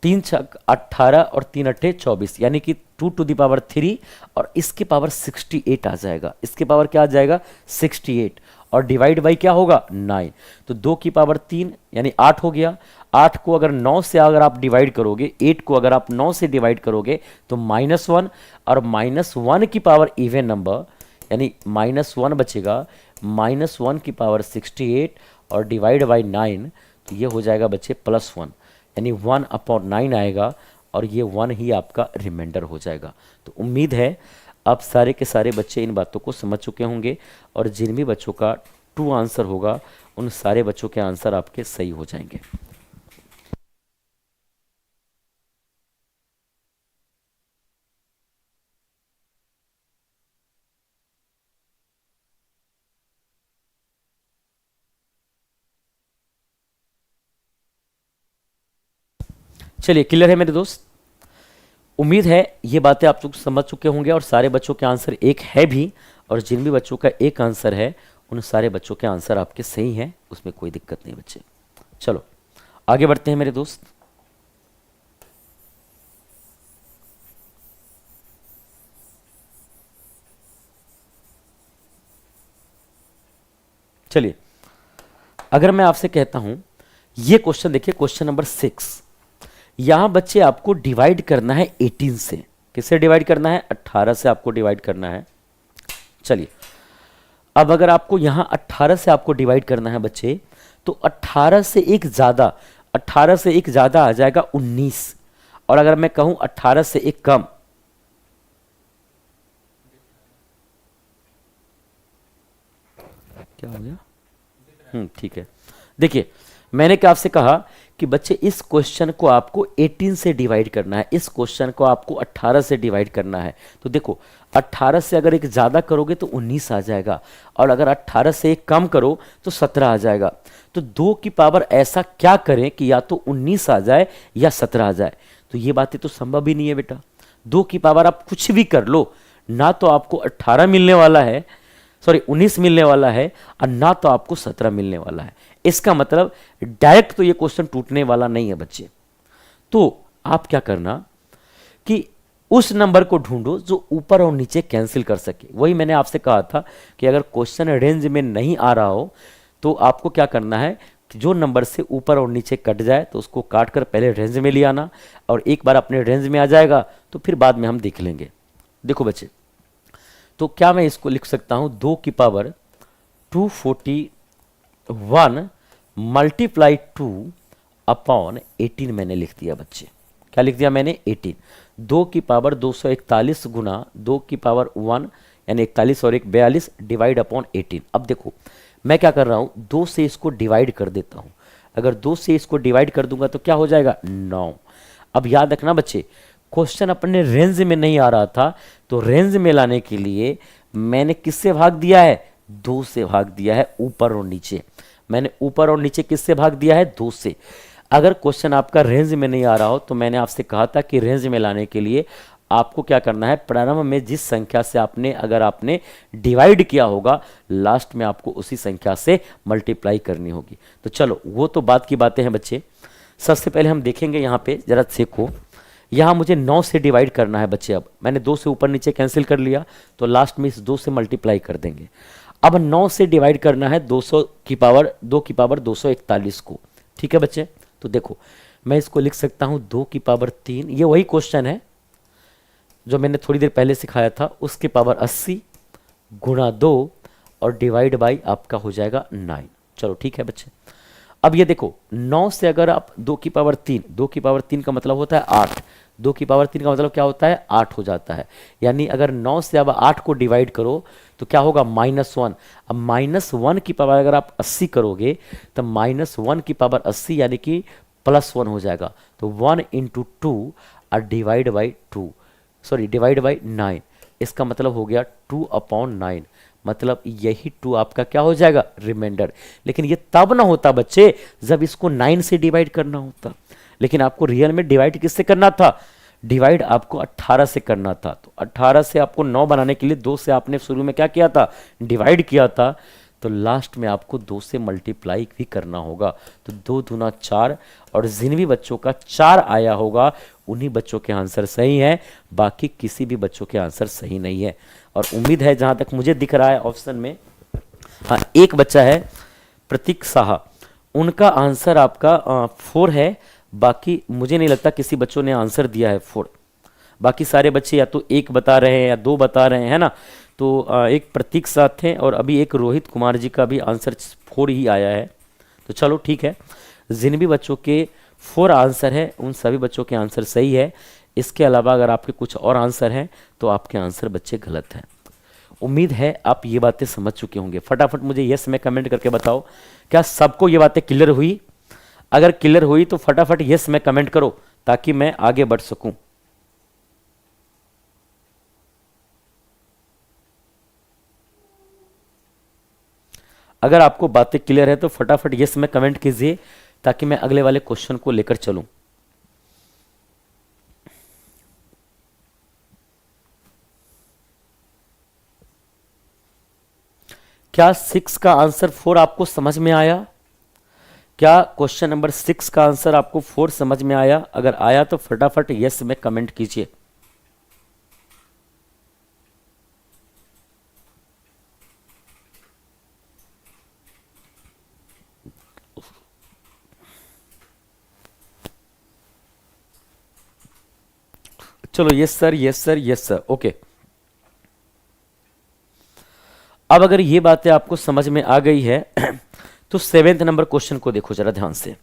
3 छक 18 और 3 अट्ठे 24, यानी कि 2 टू दी पावर 3 और इसके पावर 68 आ जाएगा। इसके पावर क्या आ जाएगा? 68, और डिवाइड बाई क्या होगा? 9। तो 2 की पावर 3 यानी 8 हो गया। 8 को अगर 9 से अगर आप डिवाइड करोगे, 8 को अगर आप 9 से डिवाइड करोगे तो -1, और -1 की पावर इवन नंबर यानी -1 बचेगा, -1 की पावर 68 और डिवाइड बाई 9, तो ये हो जाएगा बच्चे +1, यानी 1/9 आएगा, और ये 1 ही आपका रिमाइंडर हो जाएगा। तो उम्मीद है आप सारे के सारे बच्चे इन बातों को समझ चुके होंगे, और जिन भी बच्चों का 2 आंसर होगा उन सारे बच्चों के आंसर आपके सही हो जाएंगे। चलिए, क्लियर है मेरे दोस्त? उम्मीद है ये बातें आप लोग समझ चुके होंगे और सारे बच्चों के आंसर एक है भी, और जिन भी बच्चों का एक आंसर है उन सारे बच्चों के आंसर आपके सही हैं, उसमें कोई दिक्कत नहीं बच्चे। चलो आगे बढ़ते हैं मेरे दोस्त। चलिए, अगर मैं आपसे कहता हूं ये क्वेश्चन देखिए, क्वेश्चन नंबर 6, यहां बच्चे आपको डिवाइड करना है 18 से। किससे डिवाइड करना है? 18 से आपको डिवाइड करना है। चलिए, अब अगर आपको यहां 18 से आपको डिवाइड करना है बच्चे, तो 18 से एक ज्यादा, 18 से एक ज्यादा आ जाएगा 19, और अगर मैं कहूं 18 से एक कम, क्या हो गया? ठीक है। देखिए, मैंने क्या आपसे कहा कि बच्चे इस क्वेश्चन को आपको 18 से डिवाइड करना है, इस क्वेश्चन को आपको 18 से डिवाइड करना है। तो देखो, 18 से अगर एक ज़्यादा करोगे तो 19 आ जाएगा, और अगर 18 से एक कम करो तो 17 आ जाएगा। तो 2 की पावर ऐसा क्या करें कि या तो 19 आ जाए या 17 आ जाए? तो ये बातें तो संभव ही नहीं है बेटा। 2 की पावर आप कुछ भी कर लो, ना तो आपको 18 मिलने वाला है, सॉरी 19 मिलने वाला है, और ना तो आपको 17 मिलने वाला है। इसका मतलब डायरेक्ट तो ये क्वेश्चन टूटने वाला नहीं है बच्चे। तो आप क्या करना कि उस नंबर को ढूंढो जो ऊपर और नीचे कैंसिल कर सके। वही मैंने आपसे कहा था कि अगर क्वेश्चन रेंज में नहीं आ रहा हो तो आपको क्या करना है कि जो नंबर से ऊपर और नीचे कट जाए तो उसको काट कर पहले रेंज में ले आना, और एक बार अपने रेंज में आ जाएगा तो फिर बाद में हम देख लेंगे। देखो बच्चे, तो क्या मैं इसको लिख सकता हूं 2 की पावर 241 मल्टीप्लाई 2 अपॉन 18 मैंने लिख दिया बच्चे। क्या लिख दिया मैंने? 18। 2 की पावर 241 गुना 2 की पावर 1 यानी 41 और 1 42 डिवाइड अपॉन 18। अब देखो मैं क्या कर रहा हूं, 2 से इसको डिवाइड कर देता हूं। अगर 2 से इसको डिवाइड कर दूंगा तो क्या हो जाएगा? 9। अब याद रखना बच्चे, क्वेश्चन अपने रेंज में नहीं आ रहा था, तो रेंज में लाने के लिए मैंने किससे भाग दिया है? 2 से भाग दिया है, ऊपर और नीचे। मैंने ऊपर और नीचे किससे भाग दिया है? 2 से। अगर क्वेश्चन आपका रेंज में नहीं आ रहा हो तो मैंने आपसे कहा था कि रेंज में लाने के लिए आपको क्या करना है, प्रारंभ में जिस संख्या से अगर आपने डिवाइड किया होगा, लास्ट में आपको उसी संख्या से मल्टीप्लाई करनी होगी। तो चलो, वो तो बात की बातें हैं बच्चे। सबसे पहले हम देखेंगे यहाँ पे, जरा देखो, यहाँ मुझे 9 से डिवाइड करना है बच्चे। अब मैंने 2 से ऊपर नीचे कैंसिल कर लिया, तो लास्ट में इस 2 से मल्टीप्लाई कर देंगे। अब 9 से डिवाइड करना है 2 की पावर 241 को। ठीक है बच्चे? तो देखो मैं इसको लिख सकता हूँ 2 की पावर 3, ये वही क्वेश्चन है जो मैंने थोड़ी देर पहले सिखाया था, उसके पावर 80 गुणा 2 और डिवाइड बाई आपका हो जाएगा 9। चलो ठीक है बच्चे। अब ये देखो, 9 से अगर आप 2 की पावर 3, 2 की पावर 3 का मतलब होता है 8, 2 की पावर 3 का मतलब क्या होता है? 8 हो जाता है। यानी अगर 9 से अब 8 को डिवाइड करो तो क्या होगा? -1। अब -1 की पावर अगर आप 80 करोगे तो -1 की पावर 80 यानी कि +1 हो जाएगा। तो 1 × 2 और divide by 2, sorry divide by 9, इसका मतलब हो गया 2/9। मतलब यही 2 आपका क्या हो जाएगा? रिमाइंडर। लेकिन ये तब ना होता बच्चे जब इसको 9 से डिवाइड करना होता, लेकिन आपको रियल में डिवाइड किससे करना था? डिवाइड आपको 18 से करना था। तो 18 से आपको 9 बनाने के लिए 2 से आपने शुरू में क्या किया था? डिवाइड किया था। तो लास्ट में आपको 2 से मल्टीप्लाई भी करना होगा। तो 2 दूना 4, और जिन भी बच्चों का 4 आया होगा उन्हीं बच्चों के आंसर सही हैं, बाकी किसी भी बच्चों के आंसर सही नहीं है। और उम्मीद है, जहां तक मुझे दिख रहा है ऑप्शन में, हाँ एक बच्चा है प्रतीक साहा, उनका आंसर आपका 4 है। बाकी मुझे नहीं लगता किसी बच्चों ने आंसर दिया है 4। बाकी सारे बच्चे या तो 1 बता रहे हैं या 2 बता रहे हैं, है ना। तो एक प्रतीक साथ हैं और अभी एक रोहित कुमार जी का भी आंसर 4 ही आया है। तो चलो ठीक है, जिन भी बच्चों के 4 आंसर है उन सभी बच्चों के आंसर सही है। इसके अलावा अगर आपके कुछ और आंसर हैं तो आपके आंसर बच्चे गलत हैं। उम्मीद है आप ये बातें समझ चुके होंगे। फटाफट मुझे यस में कमेंट करके बताओ, क्या सबको ये बातें क्लियर हुई? अगर क्लियर हुई तो फटाफट यस में कमेंट करो ताकि मैं आगे बढ़ सकूं। अगर आपको बातें क्लियर है तो फटाफट यस में कमेंट कीजिए ताकि मैं अगले वाले क्वेश्चन को लेकर चलूं। क्या 6 का आंसर 4 आपको समझ में आया? क्या क्वेश्चन नंबर 6 का आंसर आपको 4 समझ में आया? अगर आया तो फटाफट यस में कमेंट कीजिए। चलो yes sir, yes sir, yes sir, okay. अब अगर ये बातें आपको समझ में आ गई है तो 7वें नंबर क्वेश्चन को देखो जरा ध्यान से।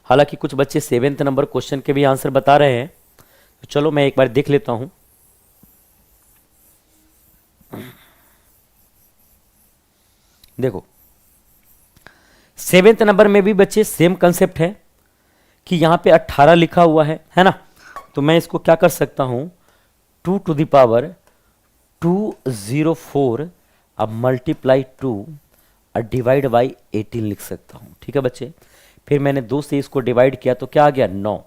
हालांकि कुछ बच्चे 7वें नंबर क्वेश्चन के भी आंसर बता रहे हैं, तो चलो मैं एक बार देख लेता हूं। देखो 7वें नंबर में भी बच्चे सेम कंसेप्ट है कि यहां पे 18 लिखा हुआ है ना। तो मैं इसको क्या कर सकता हूं, 2 टू द पावर 204 अब मल्टीप्लाई 2 और डिवाइड बाई 18 लिख सकता हूं। ठीक है बच्चे, फिर मैंने 2 से इसको डिवाइड किया तो क्या आ गया 9।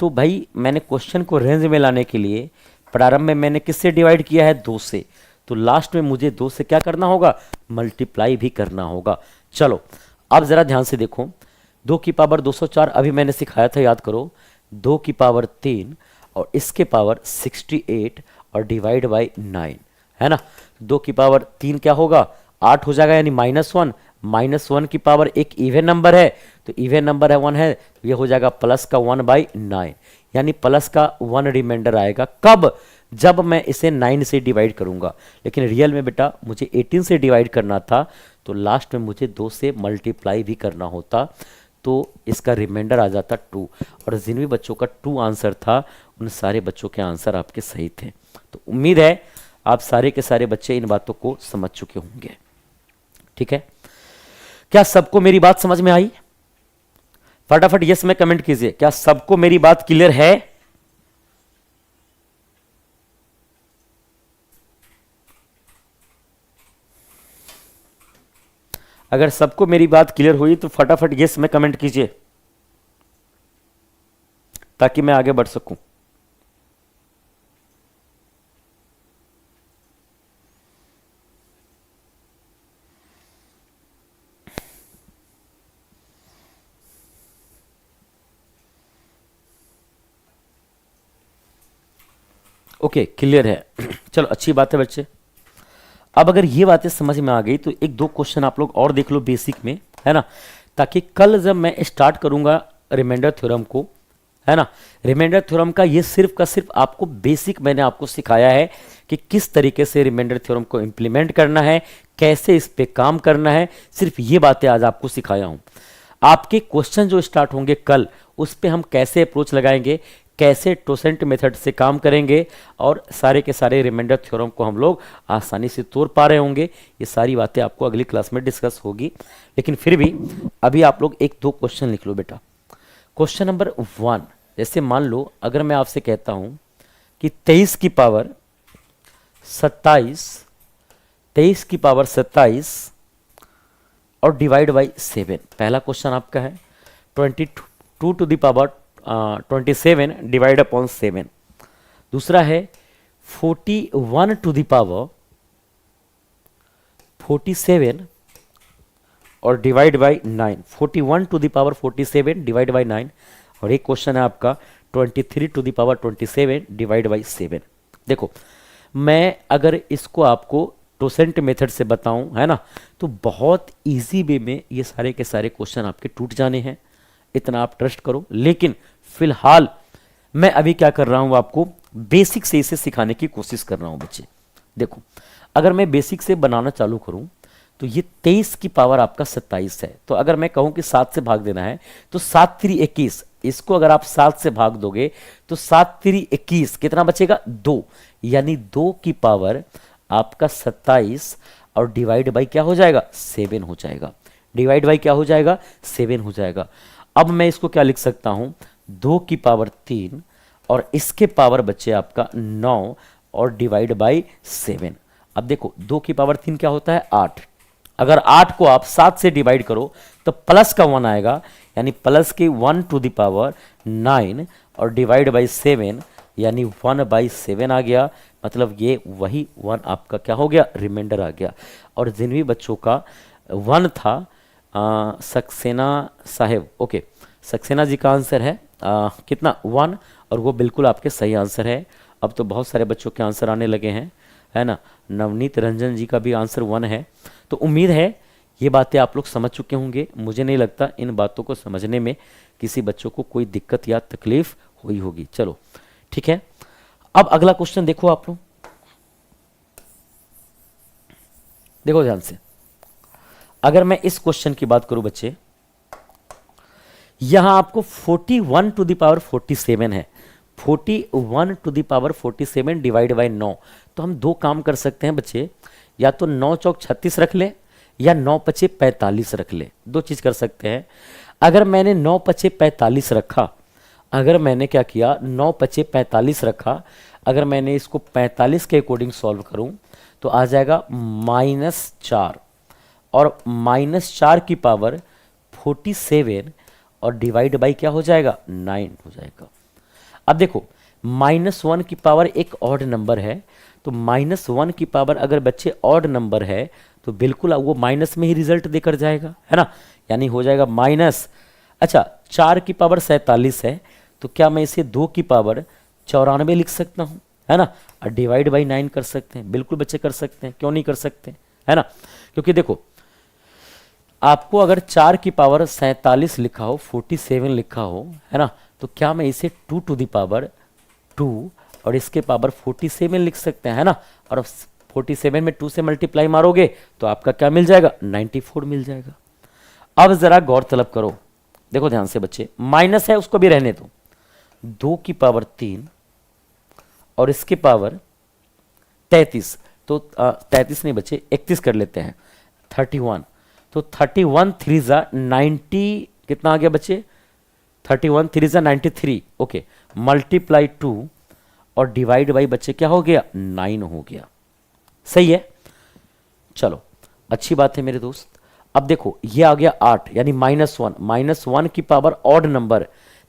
तो भाई मैंने क्वेश्चन को रेंज में लाने के लिए प्रारंभ में मैंने किससे डिवाइड किया है, 2 से, तो लास्ट में मुझे 2 से क्या करना होगा, मल्टीप्लाई भी करना होगा। चलो अब जरा ध्यान से देखो, 2 की पावर 204 अभी मैंने सिखाया था, याद करो, 2 की पावर 3 और इसके पावर 68 और डिवाइड बाई 9 है ना। 2 की पावर 3 क्या होगा, 8 हो जाएगा, यानी -1। -1 की पावर एक इवन नंबर है, तो इवन नंबर है 1 है, तो ये हो जाएगा प्लस का 1/9, यानी प्लस का 1 रिमाइंडर आएगा। कब, जब मैं इसे 9 से डिवाइड करूंगा। लेकिन रियल में बेटा मुझे 18 से डिवाइड करना था, तो लास्ट में मुझे 2 से मल्टीप्लाई भी करना होता, तो इसका रिमाइंडर आ जाता 2। और जिन भी बच्चों का 2 आंसर था उन सारे बच्चों के आंसर आपके सही थे। तो उम्मीद है आप सारे के सारे बच्चे इन बातों को समझ चुके होंगे। ठीक है, क्या सबको मेरी बात समझ में आई? फटाफट यस में कमेंट कीजिए, क्या सबको मेरी बात क्लियर है? अगर सबको मेरी बात क्लियर हुई तो फटाफट यस में कमेंट कीजिए ताकि मैं आगे बढ़ सकूं। ओके क्लियर है चलो अच्छी बात है बच्चे। अब अगर ये बातें समझ में आ गई तो एक दो क्वेश्चन आप लोग और देख लो बेसिक में, है ना, ताकि कल जब मैं स्टार्ट करूंगा रिमाइंडर थ्योरम को, है ना, रिमाइंडर थ्योरम का ये सिर्फ का सिर्फ आपको बेसिक मैंने आपको सिखाया है कि किस तरीके से रिमाइंडर थ्योरम को इंप्लीमेंट करना है, कैसे इस पे काम करना है, सिर्फ ये बातें आज आपको सिखाया हूं। आपके क्वेश्चन जो स्टार्ट होंगे कल, उस पे हम कैसे अप्रोच लगाएंगे, कैसे टोसेंट मेथड से काम करेंगे, और सारे के सारे रिमाइंडर थ्योरम को हम लोग आसानी से तोड़ पा रहे होंगे। ये सारी बातें आपको अगली क्लास में डिस्कस होगी, लेकिन फिर भी अभी आप लोग एक दो क्वेश्चन लिख लो बेटा। क्वेश्चन नंबर 1, जैसे मान लो अगर मैं आपसे कहता हूं कि 23 की पावर 27, 23 की पावर 27 और डिवाइड बाई 7, पहला क्वेश्चन आपका है 22 to the power 27 divide upon 7। दूसरा है 41 टू द पावर 47 और divide by 9, 41 to the power 47 divide by 9। और एक क्वेश्चन है आपका 23 to the power 27 divide by 7। देखो मैं अगर इसको आपको टोसेंट मेथड से बताऊं, है ना, तो बहुत इजी वे में ये सारे के सारे क्वेश्चन आपके टूट जाने हैं, इतना आप ट्रस्ट करो। लेकिन फिलहाल मैं अभी क्या कर रहा हूं, आपको बेसिक से इसे सिखाने की कोशिश कर रहा हूं बच्चे। देखो अगर मैं बेसिक से बनाना चालू करूं तो ये 23 की पावर आपका 27 है, तो अगर मैं कहूं कि 7 से भाग देना है तो 7 3 21, इसको अगर आप 7 से भाग दोगे तो 7 3 21 कितना बचेगा 2, यानी 2 की पावर आपका 27 और डिवाइड बाई क्या हो जाएगा 7 हो जाएगा, डिवाइड बाई क्या हो जाएगा 7 हो जाएगा। अब मैं इसको क्या लिख सकता हूं, 2 की पावर 3 और इसके पावर बच्चे आपका 9 और डिवाइड बाई 7। अब देखो 2 की पावर 3 क्या होता है 8, अगर 8 को आप 7 से डिवाइड करो तो प्लस का 1 आएगा, यानी प्लस के 1 टू द पावर 9 और डिवाइड बाई 7, यानी 1/7 आ गया, मतलब ये वही 1 आपका क्या हो गया, रिमाइंडर आ गया। और जिन भी बच्चों का 1 था, सक्सेना साहेब, ओके, सक्सेना जी का आंसर है कितना, 1, और वो बिल्कुल आपके सही आंसर है। अब तो बहुत सारे बच्चों के आंसर आने लगे हैं, है ना। नवनीत रंजन जी का भी आंसर 1 है। तो उम्मीद है ये बातें आप लोग समझ चुके होंगे। मुझे नहीं लगता इन बातों को समझने में किसी बच्चों को कोई दिक्कत या तकलीफ हुई होगी। चलो ठीक है, अब अगला क्वेश्चन देखो आप लोग, देखो ध्यान से। अगर मैं इस क्वेश्चन की बात करूं बच्चे, यहां आपको 41 टू द पावर 47 है, 41 to the power 47 divide by 9। तो हम दो काम कर सकते हैं बच्चे, या तो 9 चौक 36 रख ले, या 9 पचे 45 रख ले। दो चीज कर सकते हैं। अगर मैंने 9 पचे 45 रखा, अगर मैंने क्या किया, 9 पचे 45 रखा, अगर मैंने इसको 45 के अकॉर्डिंग सॉल्व करूं तो आ जाएगा -4, और -4 की पावर 47 और डिवाइड बाई क्या हो जाएगा, 9 हो जाएगा। अब देखो, -1 की पावर एक ऑड नंबर है, तो -1 की पावर अगर बच्चे ऑड नंबर है तो बिल्कुल वो माइनस में ही रिजल्ट देकर जाएगा, है ना। यानी हो जाएगा माइनस, अच्छा 4 की पावर 47 है, तो क्या मैं इसे 2 की पावर 94 लिख सकता हूँ, है ना। और डिवाइड बाई 9 कर सकते हैं, बिल्कुल बच्चे कर सकते हैं, क्यों नहीं कर सकते, है ना। क्योंकि देखो, आपको अगर 4 की पावर 47 लिखा हो, 47 लिखा हो, है ना, तो क्या मैं इसे 2 टू द पावर 2 और इसके पावर 47 लिख सकते हैं, है ना। और 47 में 2 से मल्टीप्लाई मारोगे तो आपका क्या मिल जाएगा, 94 मिल जाएगा। अब जरा गौर तलब करो, देखो ध्यान से बच्चे, माइनस है उसको भी रहने दो, 2 की पावर 3 और इसके पावर 33, तो 33 नहीं बच्चे 31 कर लेते हैं, 31, तो 31 3 जा 90, कितना आ गया बच्चे, 31 3 जा 93, ओके, मल्टीप्लाई 2 और डिवाइड बाई बच्चे क्या हो गया, 9 हो गया। सही है, चलो अच्छी बात है मेरे दोस्त। अब देखो ये आ गया 8, यानी -1 की पावर ऑड नंबर,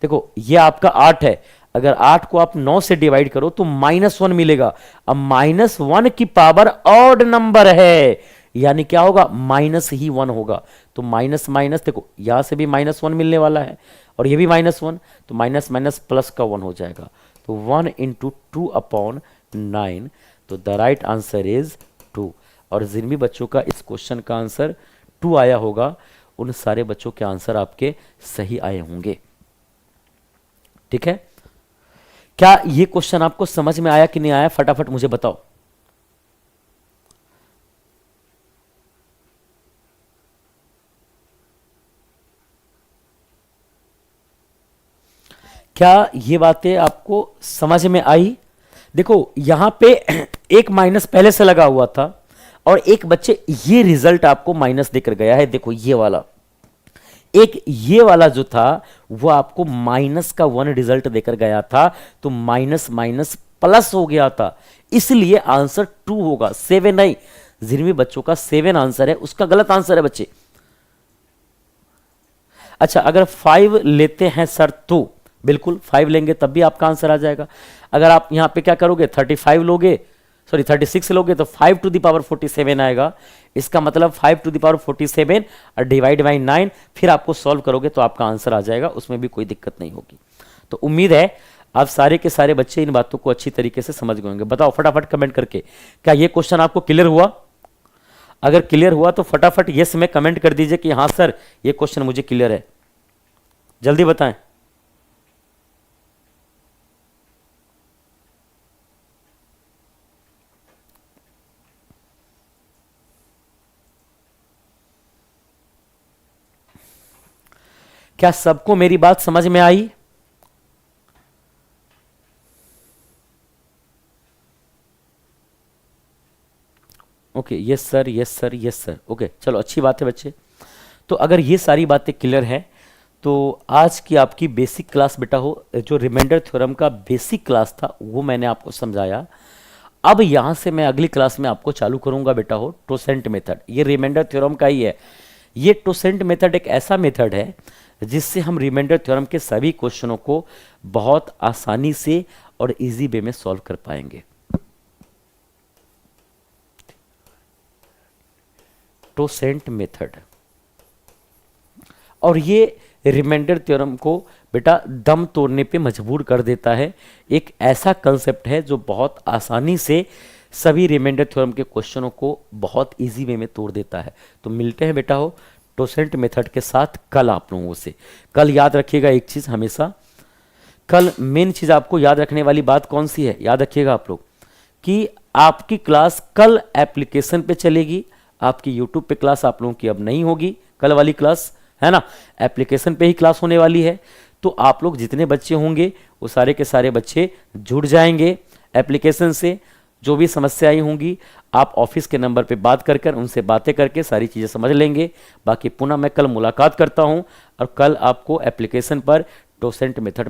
देखो ये आपका 8 है, अगर 8 को आप 9 से डिवाइड करो तो -1 मिलेगा। अब -1 की पावर ऑड नंबर है, यानी क्या होगा, -1 होगा। तो माइनस माइनस, देखो यहां से भी -1 मिलने वाला है और ये भी -1, तो माइनस माइनस प्लस का 1 हो जाएगा। तो 1 × 2/9, तो द राइट आंसर इज 2। और जिन भी बच्चों का इस क्वेश्चन का आंसर 2 आया होगा, उन सारे बच्चों के आंसर आपके सही आए होंगे। ठीक है, क्या ये क्वेश्चन आपको समझ में आया कि नहीं आया, फटाफट मुझे बताओ। क्या ये बातें आपको समझ में आई। देखो यहां पे एक माइनस पहले से लगा हुआ था और एक बच्चे ये रिजल्ट आपको माइनस देकर गया है, देखो ये वाला, एक ये वाला जो था वो आपको -1 रिजल्ट देकर गया था, तो माइनस माइनस प्लस हो गया था, इसलिए आंसर 2 होगा, 7 नहीं। जिन भी बच्चों का 7 आंसर है उसका गलत आंसर है बच्चे। अच्छा अगर 5 लेते हैं सर, तो बिल्कुल 5 लेंगे तब भी आपका आंसर आ जाएगा। अगर आप यहां पे क्या करोगे, 35 लोगे, सॉरी 36 लोगे, तो 5 टू द पावर 47 आएगा। इसका मतलब 5 टू द पावर 47 और डिवाइड बाई 9, फिर आपको सॉल्व करोगे तो आपका आंसर आ जाएगा, उसमें भी कोई दिक्कत नहीं होगी। तो उम्मीद है आप सारे के सारे बच्चे इन बातों को अच्छी तरीके से समझ गए होंगे। बताओ फटाफट कमेंट करके, क्या ये क्वेश्चन आपको क्लियर हुआ। अगर क्लियर हुआ तो फटाफट यस में कमेंट कर दीजिए कि हाँ सर ये क्वेश्चन मुझे क्लियर है, जल्दी बताएं। क्या सबको मेरी बात समझ में आई। Okay, yes sir, yes sir, yes sir, okay, चलो अच्छी बात है बच्चे। तो अगर ये सारी बातें क्लियर है तो आज की आपकी बेसिक क्लास बेटा हो, जो रिमाइंडर थ्योरम का बेसिक क्लास था वो मैंने आपको समझाया। अब यहां से मैं अगली क्लास में आपको चालू करूंगा बेटा हो टोसेंट मेथड, ये रिमाइंडर थ्योरम का ही है। ये टोसेंट मेथड एक ऐसा मेथड है जिससे हम रिमाइंडर थ्योरम के सभी क्वेश्चनों को बहुत आसानी से और इजी वे में सॉल्व कर पाएंगे। टोसेंट मेथड, और ये रिमाइंडर थ्योरम को बेटा दम तोड़ने पे मजबूर कर देता है। एक ऐसा कंसेप्ट है जो बहुत आसानी से सभी रिमाइंडर थ्योरम के क्वेश्चनों को बहुत इजी वे में तोड़ देता है। तो मिलते हैं बेटा हो टोसेंट मेथड के साथ कल आप लोगों से। कल याद रखिएगा एक चीज हमेशा, कल मेन चीज आपको याद रखने वाली बात कौन सी है, याद रखिएगा आप लोग कि आपकी क्लास कल एप्लीकेशन पे चलेगी। आपकी यूट्यूब पे क्लास आप लोगों की अब नहीं होगी, कल वाली क्लास है ना, एप्लीकेशन पे ही क्लास होने वाली है। तो आप लोग जितने बच्चे होंगे वो सारे के सारे बच्चे जुड़ जाएंगे एप्लीकेशन से। जो भी समस्याएं होंगी आप ऑफिस के नंबर पे बात कर कर उनसे बातें करके सारी चीज़ें समझ लेंगे। बाकी पुनः मैं कल मुलाकात करता हूं और कल आपको एप्लीकेशन पर टोसेंट मेथड में